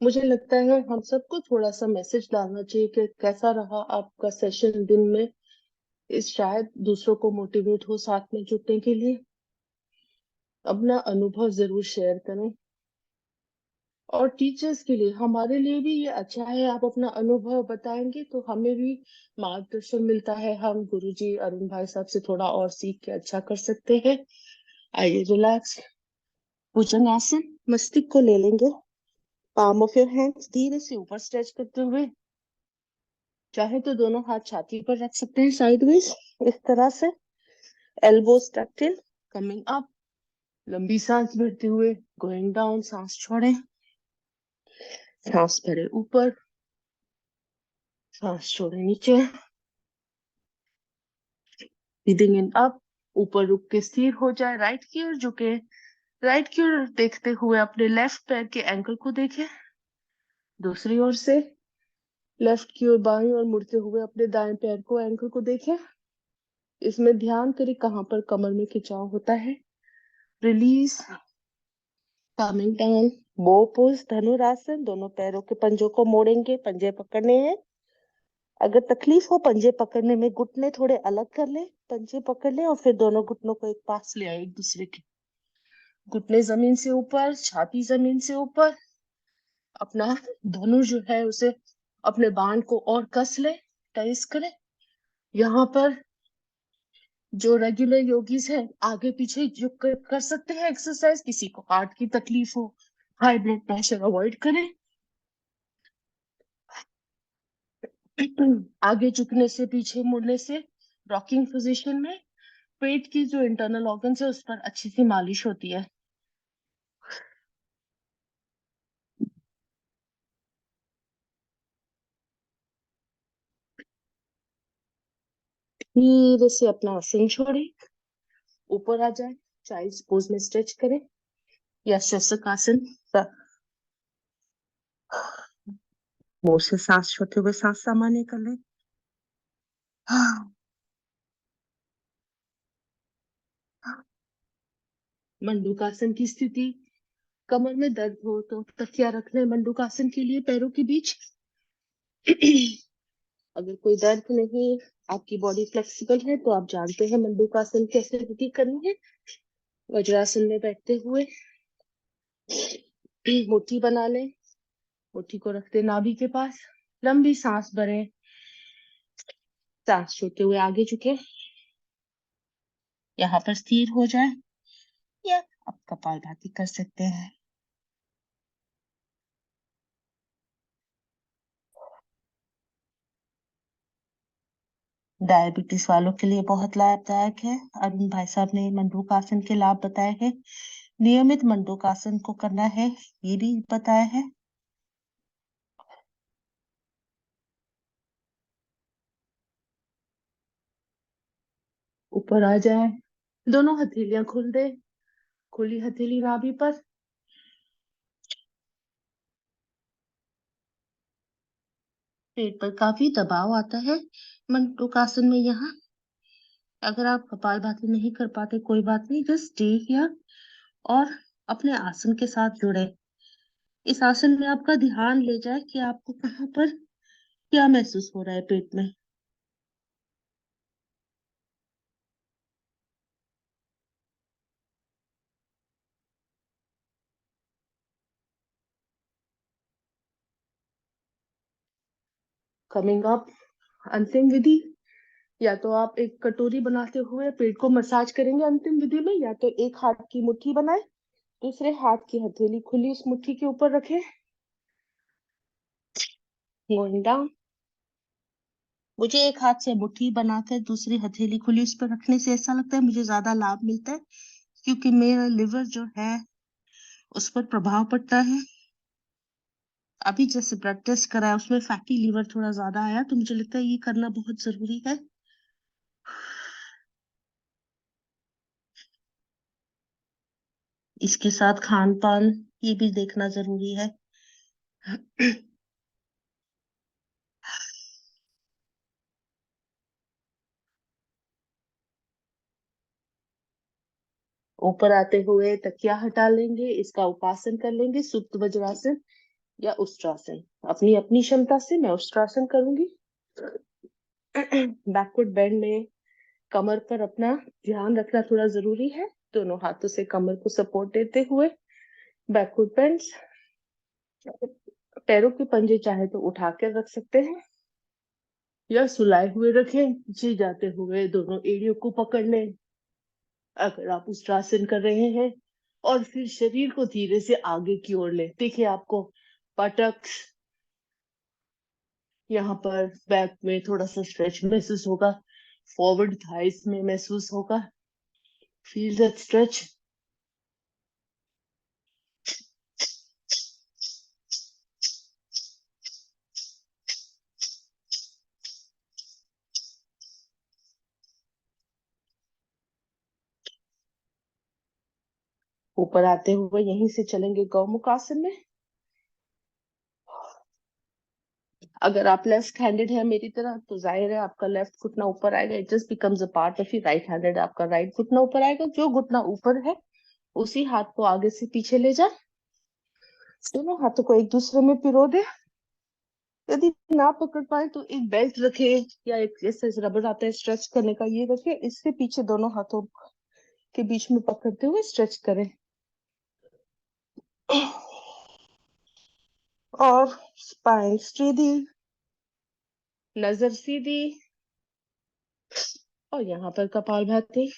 मुझे लगता है हम सबको थोड़ा सा मैसेज डालना चाहिए कि कैसा रहा आपका सेशन दिन में। इस शायद दूसरों को मोटिवेट हो साथ में जुड़ने के लिए। अपना अनुभव जरूर शेयर करें। और टीचर्स के लिए, हमारे लिए भी ये अच्छा है, आप अपना अनुभव बताएंगे तो हमें भी मार्गदर्शन मिलता है। हम गुरुजी अरुण भाई साहब से थोड़ा और सीख के अच्छा कर सकते हैं। आइए रिलैक्स, भुजंगासन, मस्तिष्क को ले लेंगे, पाम ऑफ योर हैंड्स धीरे से ऊपर स्ट्रेच करते हुए, चाहे तो दोनों हाथ छाती पर रख सकते हैं साइडवेज, इस तरह से। एल्बोज टक्ड इन, कमिंग अप, लंबी सांस भरते हुए गोइंग डाउन, सांस छोड़ें, सांस भरे ऊपर, सांस छोड़े नीचे, ब्रीदिंग इन अप, ऊपर रुक के स्थिर हो जाए, राइट की ओर झुके, राइट की ओर देखते हुए अपने लेफ्ट पैर के एंकल को देखें, दूसरी ओर से लेफ्ट की ओर बाईं ओर मुड़ते हुए अपने दाएं पैर को, एंकल को देखें। इसमें ध्यान करें कहाँ पर कमर में खिंचाव होता है। Release, coming down, bow pose Dhanurasana, दोनों पैरों के पंजों को मोड़ेंगे, पंजे पकड़ने हैं। अगर तकलीफ हो पंजे पकड़ने में, घुटने थोड़े अलग कर ले, पंजे पकड़ ले और फिर दोनों घुटनों को एक पास ले आए एक दूसरे के। घुटने जमीन से ऊपर, छाती जमीन से ऊपर। अपना धनुष जो है उसे, अपने बाण को और कस ले, टाइस करें। यहाँ पर जो रेगुलर योगीज है आगे पीछे जो कर सकते हैं एक्सरसाइज, किसी को हार्ट की तकलीफ हो, हाई ब्लड प्रेशर अवॉइड करें। आगे झुकने से, पीछे मुड़ने से, रॉकिंग पोजीशन में पेट की जो इंटरनल ऑर्गन्स है उस पर अच्छी सी मालिश होती है। धीरे से अपना आसन छोड़े, ऊपर आ जाए, चाइल्ड पोज में स्ट्रेच करें या शशक आसन। मुंह से सांस छोड़ते हुए सांस सामान्य कर लें। मंडूकासन की स्थिति, कमर में दर्द हो तो तकिया रख लें मंडूकासन के लिए पैरों के बीच। अगर कोई दर्द नहीं, आपकी बॉडी फ्लेक्सिबल है, तो आप जानते हैं मंडूकासन कैसे स्थिति करनी है। वज्रासन में बैठते हुए मुट्ठी बना लें, मुट्ठी को रखते नाभि के पास, लंबी सांस भरें, सांस छोड़ते हुए आगे झुके, यहाँ पर स्थिर हो जाए, या आप कपालभाति कर सकते हैं। डायबिटीज वालों के लिए बहुत लाभदायक है। अरुण भाई साहब ने मंडूकासन के लाभ बताए हैं। नियमित मंडूकासन को करना है, ये भी बताया है। ऊपर आ जाए, दोनों हथेलियां खोल दे, खुली हथेली नाभि पर। पेट पर काफी दबाव आता है मंडूकासन में। यहाँ अगर आप कपालभाति नहीं कर पाते, कोई बात नहीं, जस्ट स्टे हियर और अपने आसन के साथ जुड़े। इस आसन में आपका ध्यान ले जाए कि आपको कहाँ पर क्या महसूस हो रहा है पेट में। कमिंग अप, अंतिम विधि। या तो आप एक कटोरी बनाते हुए पेट को मसाज करेंगे अंतिम विधि में, या तो एक हाथ की मुट्ठी बनाए, दूसरे हाथ की हथेली खुली उस मुट्ठी के ऊपर रखें। Going down. मुझे एक हाथ से मुट्ठी बनाकर दूसरी हथेली खुली उस पर रखने से ऐसा लगता है मुझे ज्यादा लाभ मिलता है, क्योंकि मेरा लिवर जो है उस पर प्रभाव पड़ता है। अभी जैसे ब्लड टेस्ट कराया उसमें फैटी लीवर थोड़ा ज्यादा आया, तो मुझे लगता है ये करना बहुत जरूरी है। इसके साथ खान पान ये भी देखना जरूरी है। ऊपर आते हुए तकिया हटा लेंगे, इसका उपासन कर लेंगे, सुप्त वज्रासन या उष्ट्रासन। अपनी अपनी क्षमता से मैं उष्ट्रासन करूंगी। बैकवर्ड बेंड में कमर पर अपना ध्यान रखना थोड़ा जरूरी है। दोनों हाथों से कमर को सपोर्ट देते हुए बैकवर्ड बेंड। पैरों के पंजे चाहे तो उठा कर रख सकते हैं या सुलाए हुए रखें। जी जाते हुए दोनों एड़ियों को पकड़ लें अगर आप उष्ट्रासन कर रहे हैं, और फिर शरीर को धीरे से आगे की ओर ले। देखिए आपको पटक, यहाँ पर बैक में थोड़ा सा स्ट्रेच महसूस होगा, फॉरवर्ड थाइस में महसूस होगा। Feel that stretch. ऊपर आते हुए यहीं से चलेंगे गौमुख आसन में। अगर आप लेफ्ट हैंडेड है मेरी तरह, तो जाहिर है आपका लेफ्ट घुटना ऊपर आएगा। It just becomes a part of you. Right handed, आपका राइट घुटना ऊपर आएगा। जो घुटना ऊपर है उसी हाथ को आगे से पीछे ले जाए। दोनों हाथों को एक दूसरे में पिरो दे। यदि ना पकड़ पाए तो एक बेल्ट रखे, या एक जैसे रबर आता है स्ट्रेच करने का, ये रखे। इससे पीछे दोनों हाथों के बीच में पकड़ते हुए स्ट्रेच करें। और स्पाइन सीधी, नजर सीधी, और यहाँ पर कपालभाति।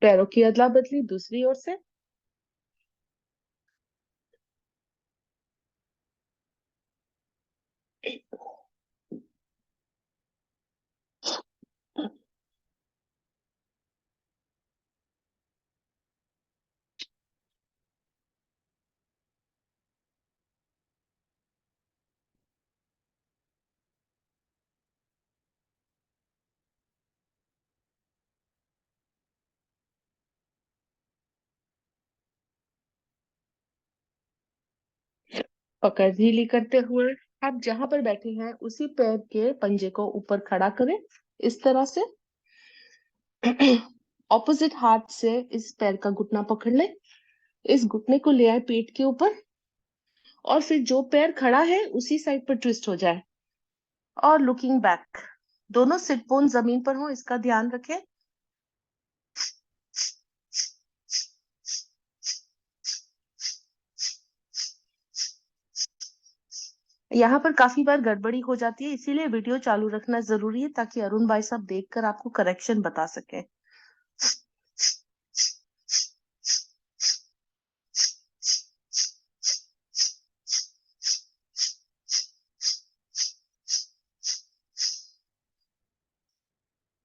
पैरों की अदला बदली दूसरी ओर से। पकड़ ढीली करते हुए आप जहां पर बैठे हैं उसी पैर के पंजे को ऊपर खड़ा करें, इस तरह से। ऑपोजिट हाथ से इस पैर का घुटना पकड़ ले, इस घुटने को ले आए पेट के ऊपर, और फिर जो पैर खड़ा है उसी साइड पर ट्विस्ट हो जाए। और लुकिंग बैक, दोनों सिट बोन जमीन पर हो, इसका ध्यान रखें। यहाँ पर काफी बार गड़बड़ी हो जाती है, इसीलिए वीडियो चालू रखना जरूरी है ताकि अरुण भाई साहब देखकर आपको करेक्शन बता सके।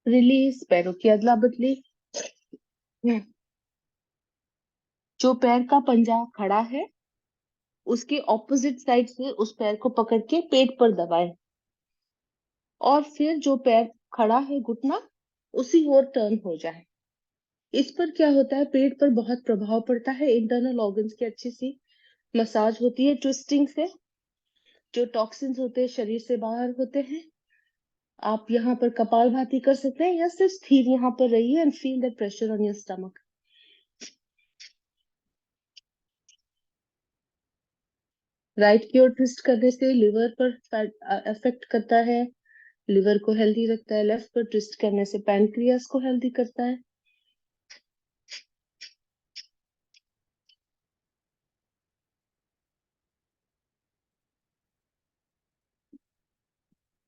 रिलीज, पैरों की अदला बदली। जो पैर का पंजा खड़ा है उसके ऑपोजिट साइड से उस पैर को पकड़ के पेट पर दबाएं, और फिर जो पैर खड़ा है घुटना उसी ओर टर्न हो जाए। इस पर क्या होता है, पेट पर बहुत प्रभाव पड़ता है, इंटरनल ऑर्गन्स की अच्छी सी मसाज होती है ट्विस्टिंग से, जो टॉक्सिन्स होते हैं शरीर से बाहर होते हैं। आप यहाँ पर कपालभाति कर सकते हैं या सिर्फ स्थिर यहाँ पर रहिए and feel that pressure on your stomach. Right की ओर ट्विस्ट करने से लिवर पर इफेक्ट करता है, लिवर को हेल्दी रखता है। लेफ्ट पर ट्विस्ट करने से पैनक्रियास को हेल्दी करता है।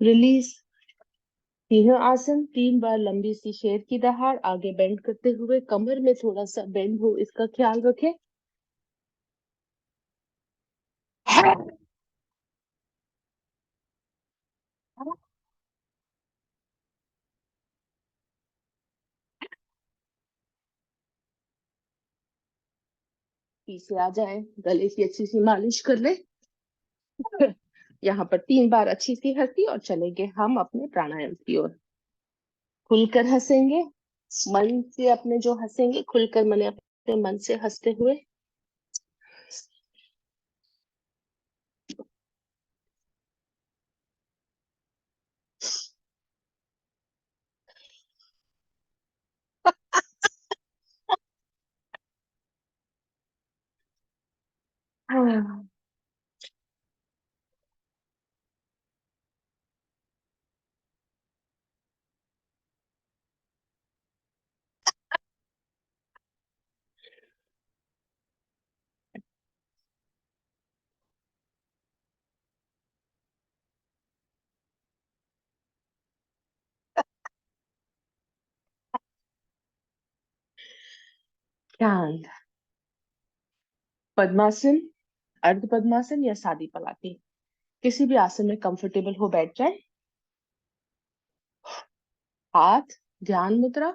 रिलीज। तीनों आसन 3 बार लंबी सी शेर की दहाड़, आगे बेंड करते हुए कमर में थोड़ा सा बेंड हो इसका ख्याल रखें। पीछे आ जाए, गले की अच्छी सी मालिश कर ले। यहाँ पर 3 बार अच्छी सी हंसी और चलेंगे हम अपने प्राणायाम की ओर। खुलकर हंसेंगे, मन से अपने जो हंसेंगे खुलकर, मैंने अपने मन से हंसते हुए। ध्यान। पद्मासन, अर्ध पद्मासन या सादी पलाटी, किसी भी आसन में कंफर्टेबल हो बैठ जाए। हाथ ध्यान मुद्रा,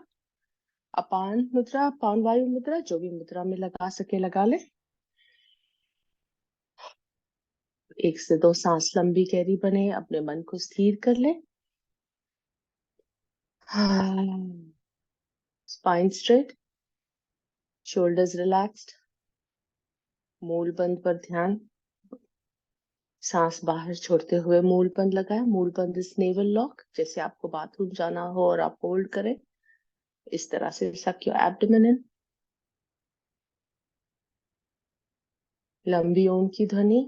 अपान मुद्रा, अपान वायु मुद्रा, जो भी मुद्रा में लगा सके लगा ले। 1 से 2 सांस लंबी गहरी बने, अपने मन को स्थिर कर ले। स्पाइन स्ट्रेट, शोल्डर्स रिलैक्स्ड, मूल बंद पर ध्यान। सांस बाहर छोड़ते हुए मूल बंद लगाए। मूल बंद इज नेवल लॉक, जैसे आपको बाथरूम जाना हो और आप होल्ड करें इस तरह से। सक योर एब्डोमेन इन। लंबी ओम की ध्वनि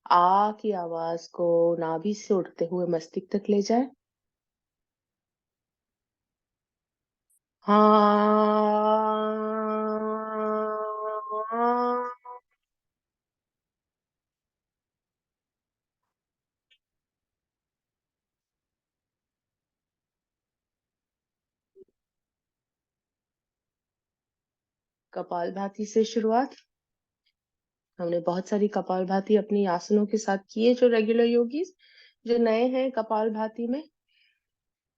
आ की आवाज को नाभि से उठते हुए मस्तिष्क तक ले जाए। हाँ। कपालभाति से शुरुआत। हमने बहुत सारी कपालभाति अपनी आसनों के साथ की है। जो रेगुलर योगीज, जो नए हैं कपालभाति में,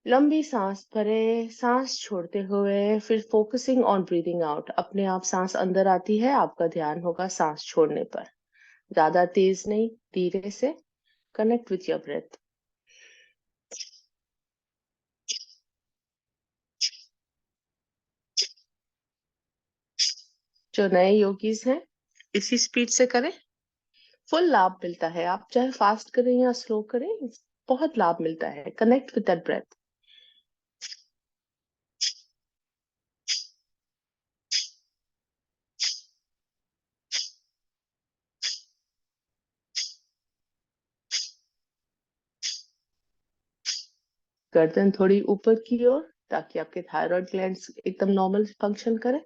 लंबी सांस भरे, सांस छोड़ते हुए फिर फोकसिंग ऑन ब्रीदिंग आउट। अपने आप सांस अंदर आती है, आपका ध्यान होगा सांस छोड़ने पर। ज्यादा तेज नहीं, धीरे से कनेक्ट विथ योर ब्रेथ। जो नए योगीज हैं इसी स्पीड से करें, फुल लाभ मिलता है। आप चाहे फास्ट करें या स्लो करें, बहुत लाभ मिलता है। Connect with that breath. गर्दन थोड़ी ऊपर की ओर, ताकि आपके थायराइड ग्लैंड्स एकदम नॉर्मल फंक्शन करें।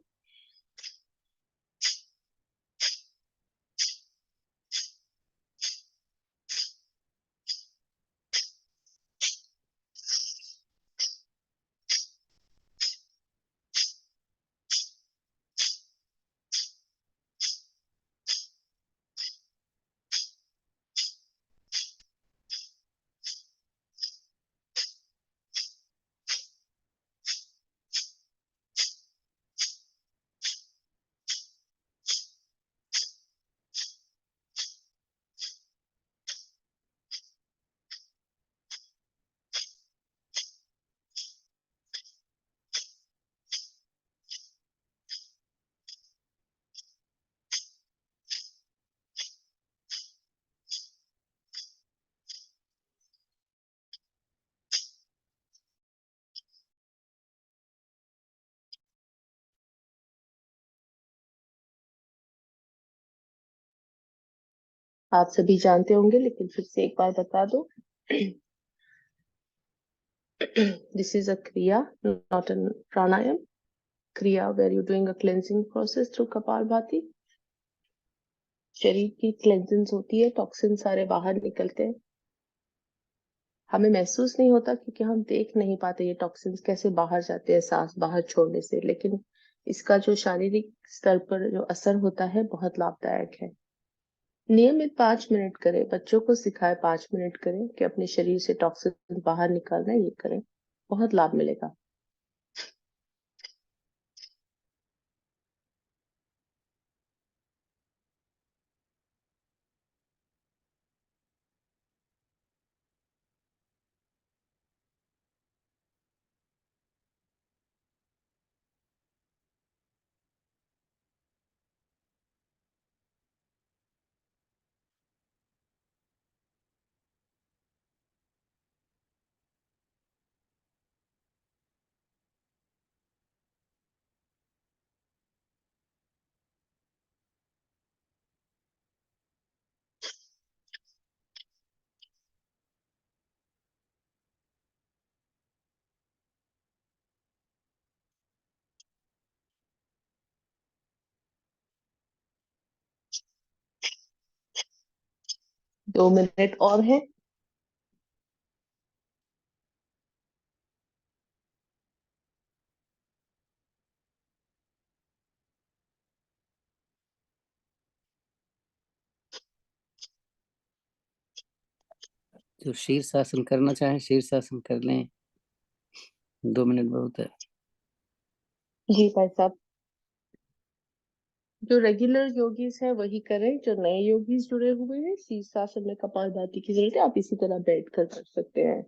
आप सभी जानते होंगे, लेकिन फिर से एक बार बता दो। This is a kriya, not a pranayam. Kriya where you're doing a cleansing process through Kapalbhati. शरीर की क्लेंजिंग होती है, टॉक्सिन सारे बाहर निकलते हैं। हमें महसूस नहीं होता क्योंकि हम देख नहीं पाते ये टॉक्सिन्स कैसे बाहर जाते हैं सांस बाहर छोड़ने से, लेकिन इसका जो शारीरिक स्तर पर जो असर होता है बहुत लाभदायक है। नियमित 5 मिनट करें, बच्चों को सिखाए 5 मिनट करें कि अपने शरीर से टॉक्सिन बाहर निकालना है, ये करें, बहुत लाभ मिलेगा। 2 मिनट और है। जो शीर्षासन करना चाहे शीर्षासन कर लें, 2 मिनट बहुत है। जी भाई साहब, जो रेगुलर योगीज है वही करें, जो नए योगीज जुड़े हुए हैं शीर्षासन में कपालभाति की जरूरत है, आप इसी तरह बैठ कर सकते हैं।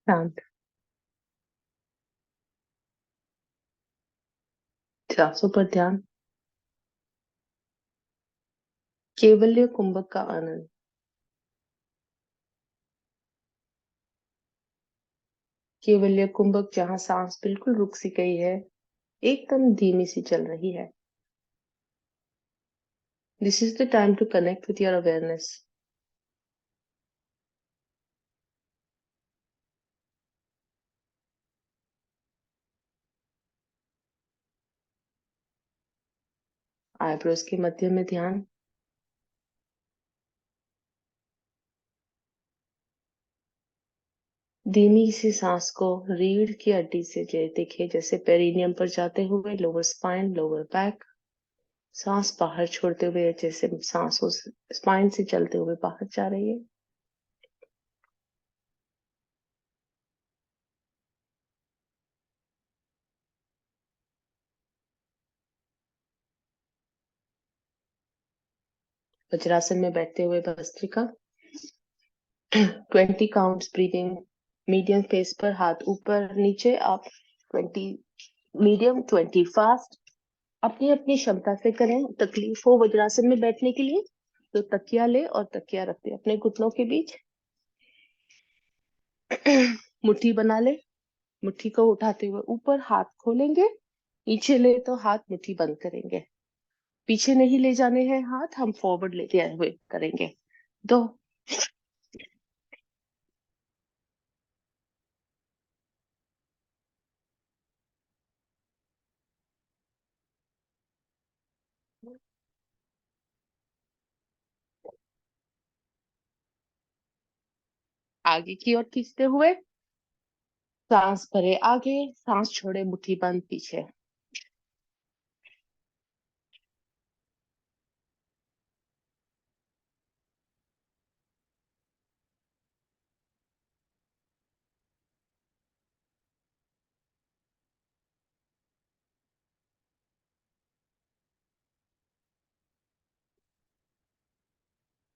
शांत, सांसों पर ध्यान, केवल्य कुंभक का आनंद। केवल्य कुंभक जहाँ सांस बिल्कुल रुक सी गई है, एकदम धीमी सी चल रही है। This is the time to connect with your awareness. Eyebrows के मध्य में ध्यान, धीमी सी सांस को रीढ़ की हड्डी से देखे जैसे पेरिनियम पर जाते हुए लोअर स्पाइन, लोअर बैक। सांस बाहर छोड़ते हुए जैसे सांस उस स्पाइन से चलते हुए बाहर जा रही है। वज्रासन में बैठते हुए bhastrika 20 counts breathing medium pace पर, हाथ ऊपर नीचे। आप 20 मीडियम, 20 फास्ट, अपनी अपनी क्षमता से करें। तकलीफ हो वज्रासन में बैठने के लिए तो तकिया ले और तकिया रख दे अपने घुटनों के बीच। मुट्ठी बना ले, मुट्ठी को उठाते हुए ऊपर हाथ खोलेंगे, नीचे ले तो हाथ मुट्ठी बंद करेंगे। पीछे नहीं ले जाने हैं हाथ, हम फॉरवर्ड लेते आए हुए करेंगे। 2, आगे की ओर खींचते हुए सांस भरे आगे, सांस छोड़े मुट्ठी बंद पीछे।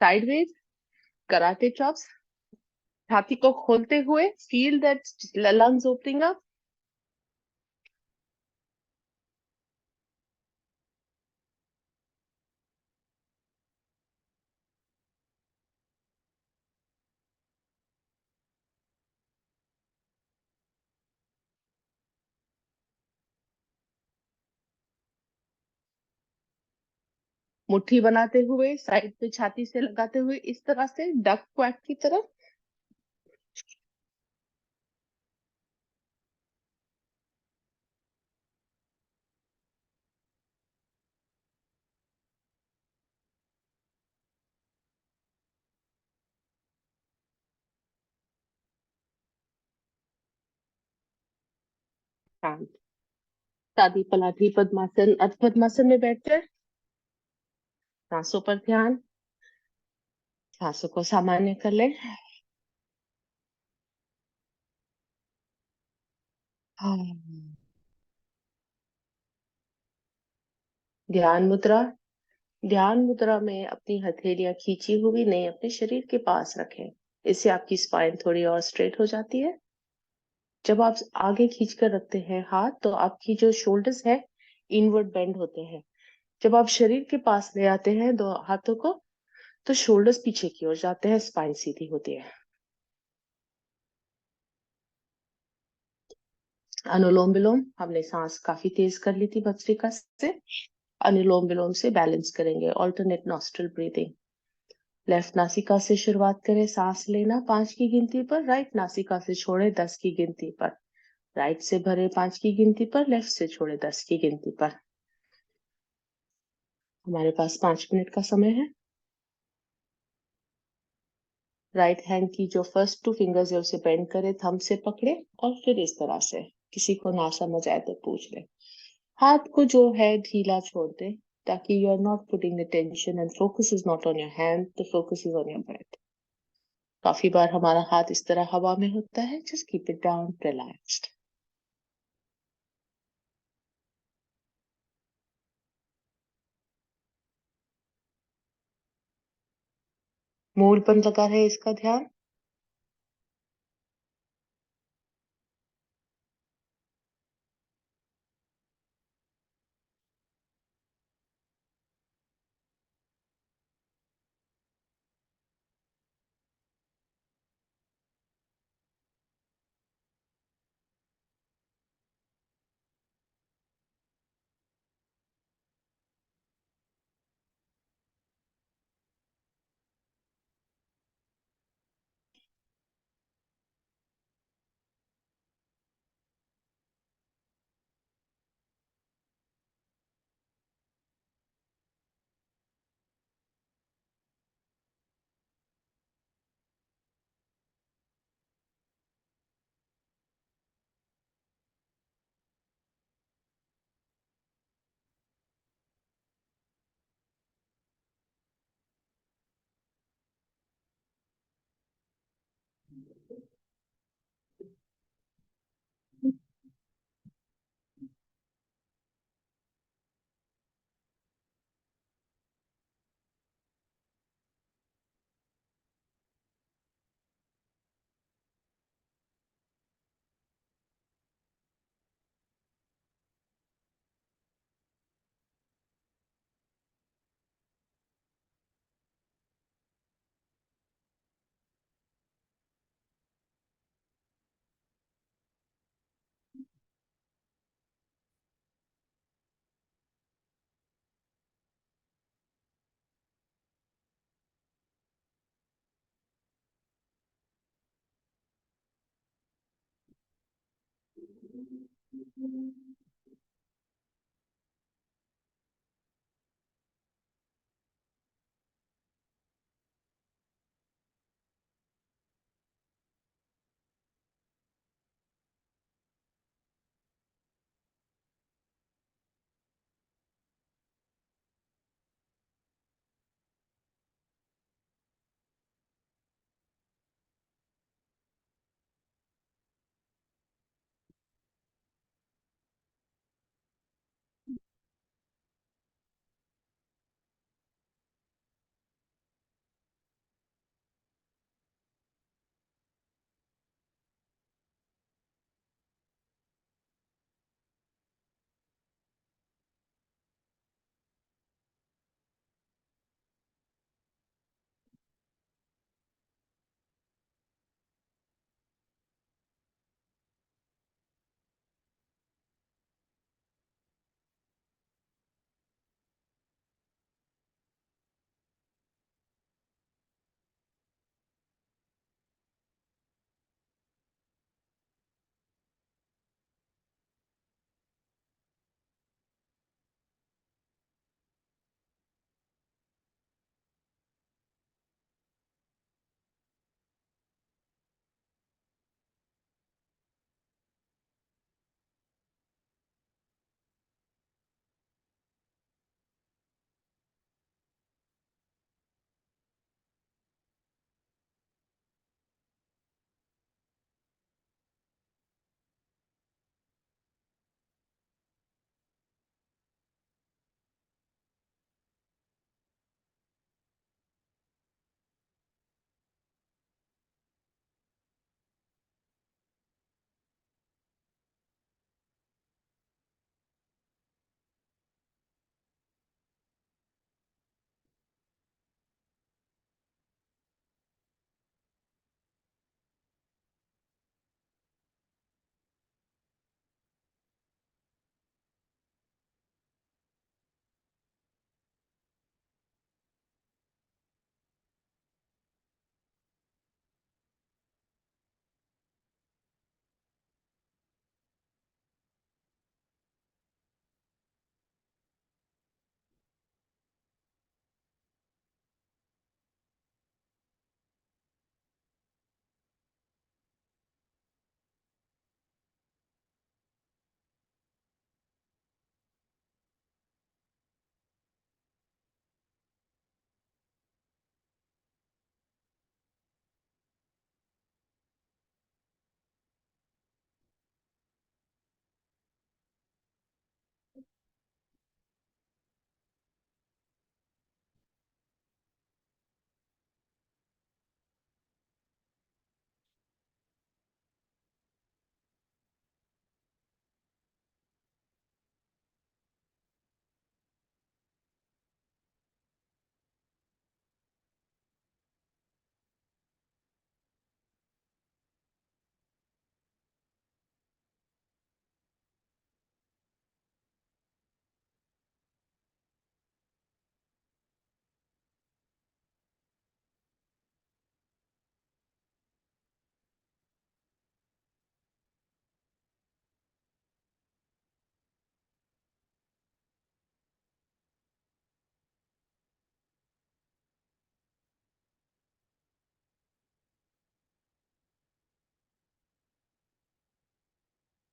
साइडवेज कराटे चॉप्स, छाती को खोलते हुए feel that lungs opening up. मुट्ठी बनाते हुए साइड पे छाती से लगाते हुए इस तरह से डक क्वैक की तरह। शांत। सादी पलाठी पद्मासन, अर्ध पद्मासन में बैठकर सांसों पर ध्यान, सांसों को सामान्य कर ले। ध्यान मुद्रा। ध्यान मुद्रा में अपनी हथेलियां खींची हुई नहीं, अपने शरीर के पास रखें। इससे आपकी स्पाइन थोड़ी और स्ट्रेट हो जाती है। जब आप आगे खींच कर रखते हैं हाथ तो आपकी जो शोल्डर्स है इनवर्ड बेंड होते हैं। जब आप शरीर के पास ले आते हैं दो हाथों को तो शोल्डर्स पीछे की ओर जाते हैं, स्पाइन सीधी होती है। अनुलोम विलोम, हमने सांस काफी तेज कर ली थी भस्त्रिका से। अनुलोम विलोम से बैलेंस करेंगे, ऑल्टरनेट नॉस्ट्रल ब्रीदिंग। लेफ्ट नासिका से शुरुआत करें सांस लेना 5 की गिनती पर, राइट नासिका से छोड़े 10 की गिनती पर। राइट से भरे 5 की गिनती पर, लेफ्ट से छोड़े 10 की गिनती पर। हमारे पास 5 मिनट का समय है। राइट हैंड की जो फर्स्ट 2 फिंगर्स है उसे बेंड करे, थंब से पकड़े और फिर इस तरह से। किसी को ना समझ आए तो पूछ ले। हाथ को जो है ढीला छोड़ दे ताकि you are not putting the tension and focus is not on your hand, the focus is on your breath. काफी बार हमारा हाथ इस तरह हवा में होता है, just keep it down, relaxed. Mood पर लगा है इसका ध्यान।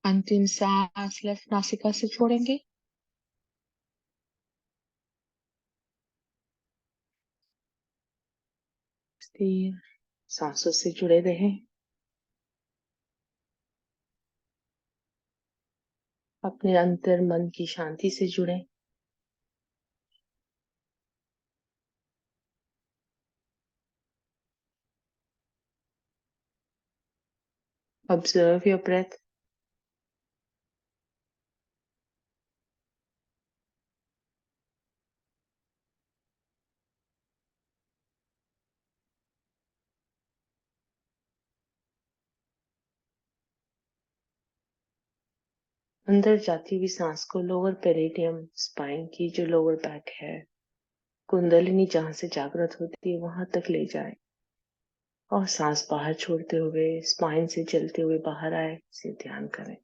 अंतिम सांस लेफ्ट नासिका से छोड़ेंगे। स्थिर सांसों से जुड़े रहें। अपने अंतर मन की शांति से जुड़े। Observe your breath. अंदर जाती हुई सांस को लोअर पेरिडियम, स्पाइन की जो लोअर बैक है, कुंडलिनी जहां से जागृत होती है वहां तक ले जाए और सांस बाहर छोड़ते हुए स्पाइन से चलते हुए बाहर आए, इसे ध्यान करें।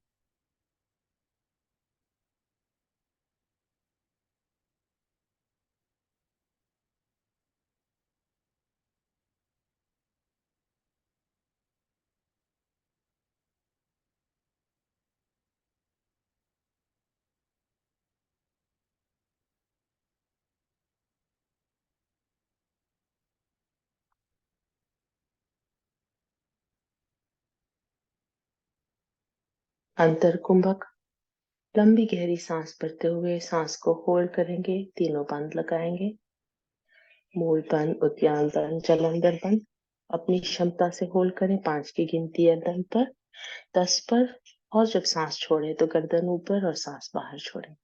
अंतर कुंभक, लंबी गहरी सांस भरते हुए सांस को होल्ड करेंगे, तीनों बंद लगाएंगे। मूल बंद, उद्यान बंद, जलंधर बंद। अपनी क्षमता से होल्ड करें 5 की गिनती है, 10 पर, 10 पर। और जब सांस छोड़े तो गर्दन ऊपर और सांस बाहर छोड़े।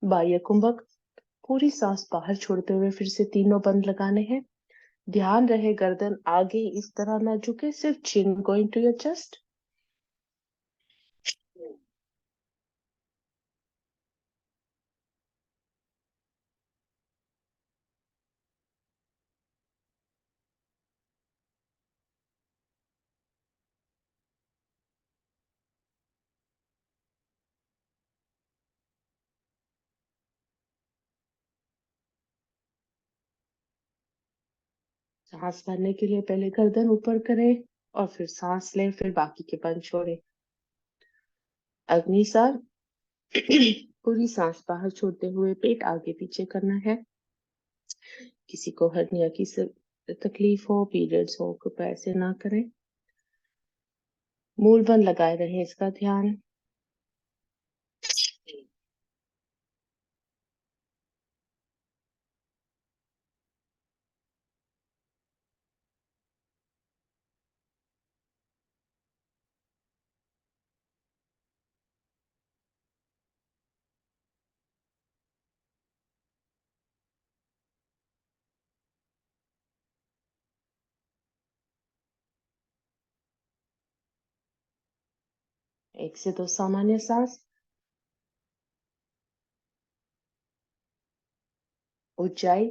बाह्य कुंभक, पूरी सांस बाहर छोड़ते हुए फिर से तीनों बंद लगाने हैं। ध्यान रहे गर्दन आगे इस तरह ना झुके, सिर्फ चिन गोइंग टू योर चेस्ट। सांस भरने के लिए पहले गर्दन ऊपर करें और फिर सांस लें, फिर बाकी के बंद छोड़े। अग्निसार, पूरी सांस बाहर छोड़ते हुए पेट आगे पीछे करना है। किसी को हर्निया की तकलीफ हो, पीरियड्स हो, कृपया ऐसे ना करें। मूल बंद लगाए रहें, इसका ध्यान। एक से 2 सामान्य सांस। ऊंचाई,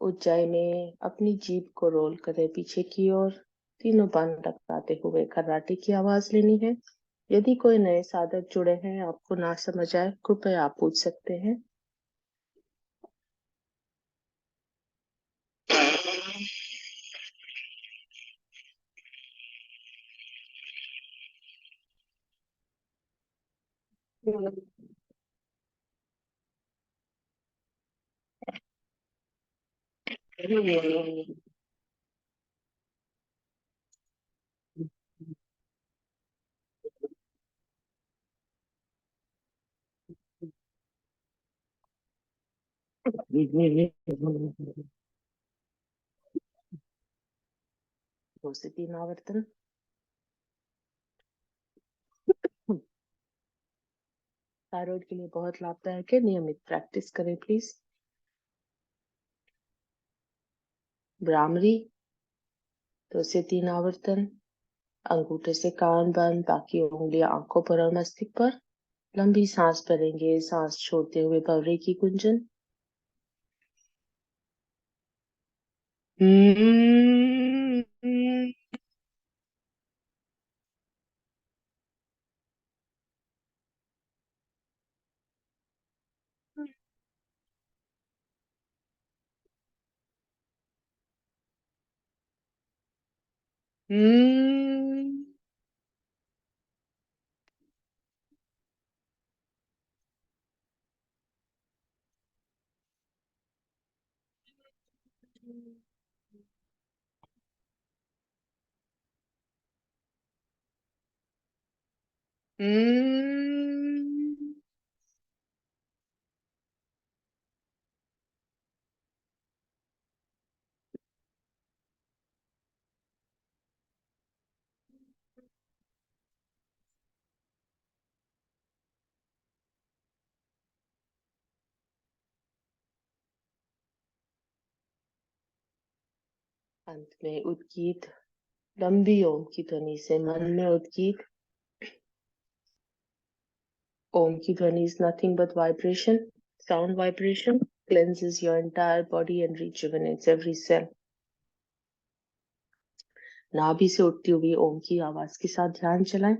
ऊंचाई में अपनी जीभ को रोल करें पीछे की ओर, तीनों बंद लगाते हुए खर्राटे की आवाज लेनी है। यदि कोई नए साधक जुड़े हैं, आपको ना समझ आए, कृपया आप पूछ सकते हैं। दो से 3 आवर्तन। थायराइड के लिए बहुत लाभदायक है, नियमित प्रैक्टिस करें प्लीज। भ्रामरी, 2 से 3 आवर्तन। अंगूठे से कान बंद, बाकी उंगलियां आंखों पर और मस्तिष्क पर। लंबी सांस भरेंगे, सांस छोड़ते हुए भंवरे की गुंजन। हम्म, हम्म, हम्म, अंत में उद्गीत, लंबी ओम की ध्वनि से मन में उद्गीत। Om ki dhwani is nothing but vibration, sound vibration, cleanses your entire body and rejuvenates every cell. नाभि से उठती हुई ओम की आवाज के साथ ध्यान चलाएं।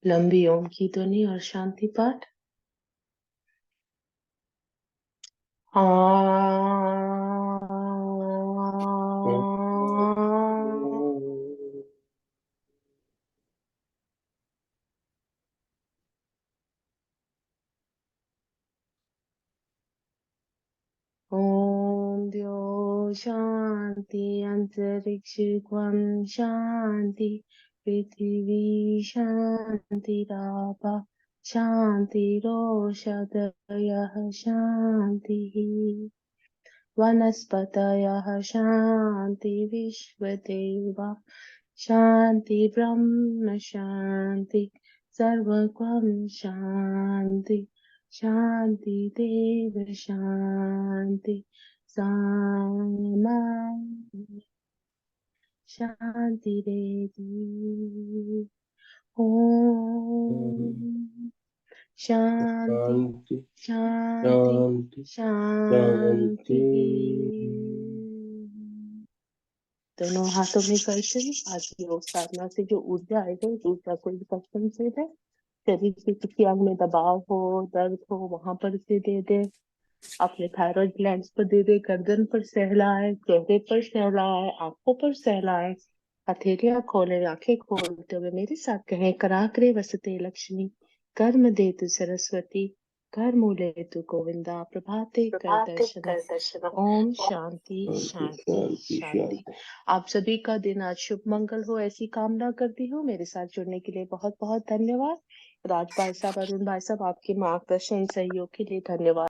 लंबी ओम की ध्वनि और शांति पाठ। ओम द्यो शांति अंतरिक्ष क्वं शांति पृथिवी शांतिरापः शान्तिरोषधयः शान्तिः वनस्पतयः शान्ति विश्वदेवा शान्ति ब्रह्म शान्ति सर्वगं शान्ति शान्ति देव शान्ति सामा शान्तिरेधि। ओम शांति शांति शांति शांति। दोनों हाथों में करते हैं। आज की योग साधना से जो ऊर्जा आएगा उस ऊर्जा को सत्संग से दे। शरीर के किसी अंग में दबाव हो, दर्द हो, वहां पर से दे दे। अपने थायराइड ग्लैंड्स पर दे दे, गर्दन पर सहलाए, चेहरे पर सहलाए, आंखों पर सहलाए। हथेलियां खोले, आंखें खोलते हुए मेरे साथ कहें, कराग्रे वसते लक्ष्मी, कर्म दे तु सरस्वती, कर मूले तु गोविंदा, प्रभाते कर दर्शन। ओम शांति शांति शांति शांति। आप सभी का दिन आज शुभ मंगल हो, ऐसी कामना करती हूँ। मेरे साथ जुड़ने के लिए बहुत बहुत धन्यवाद। राज भाई साहब, अरुण भाई साहब, आपके मार्गदर्शन सहयोग के लिए धन्यवाद।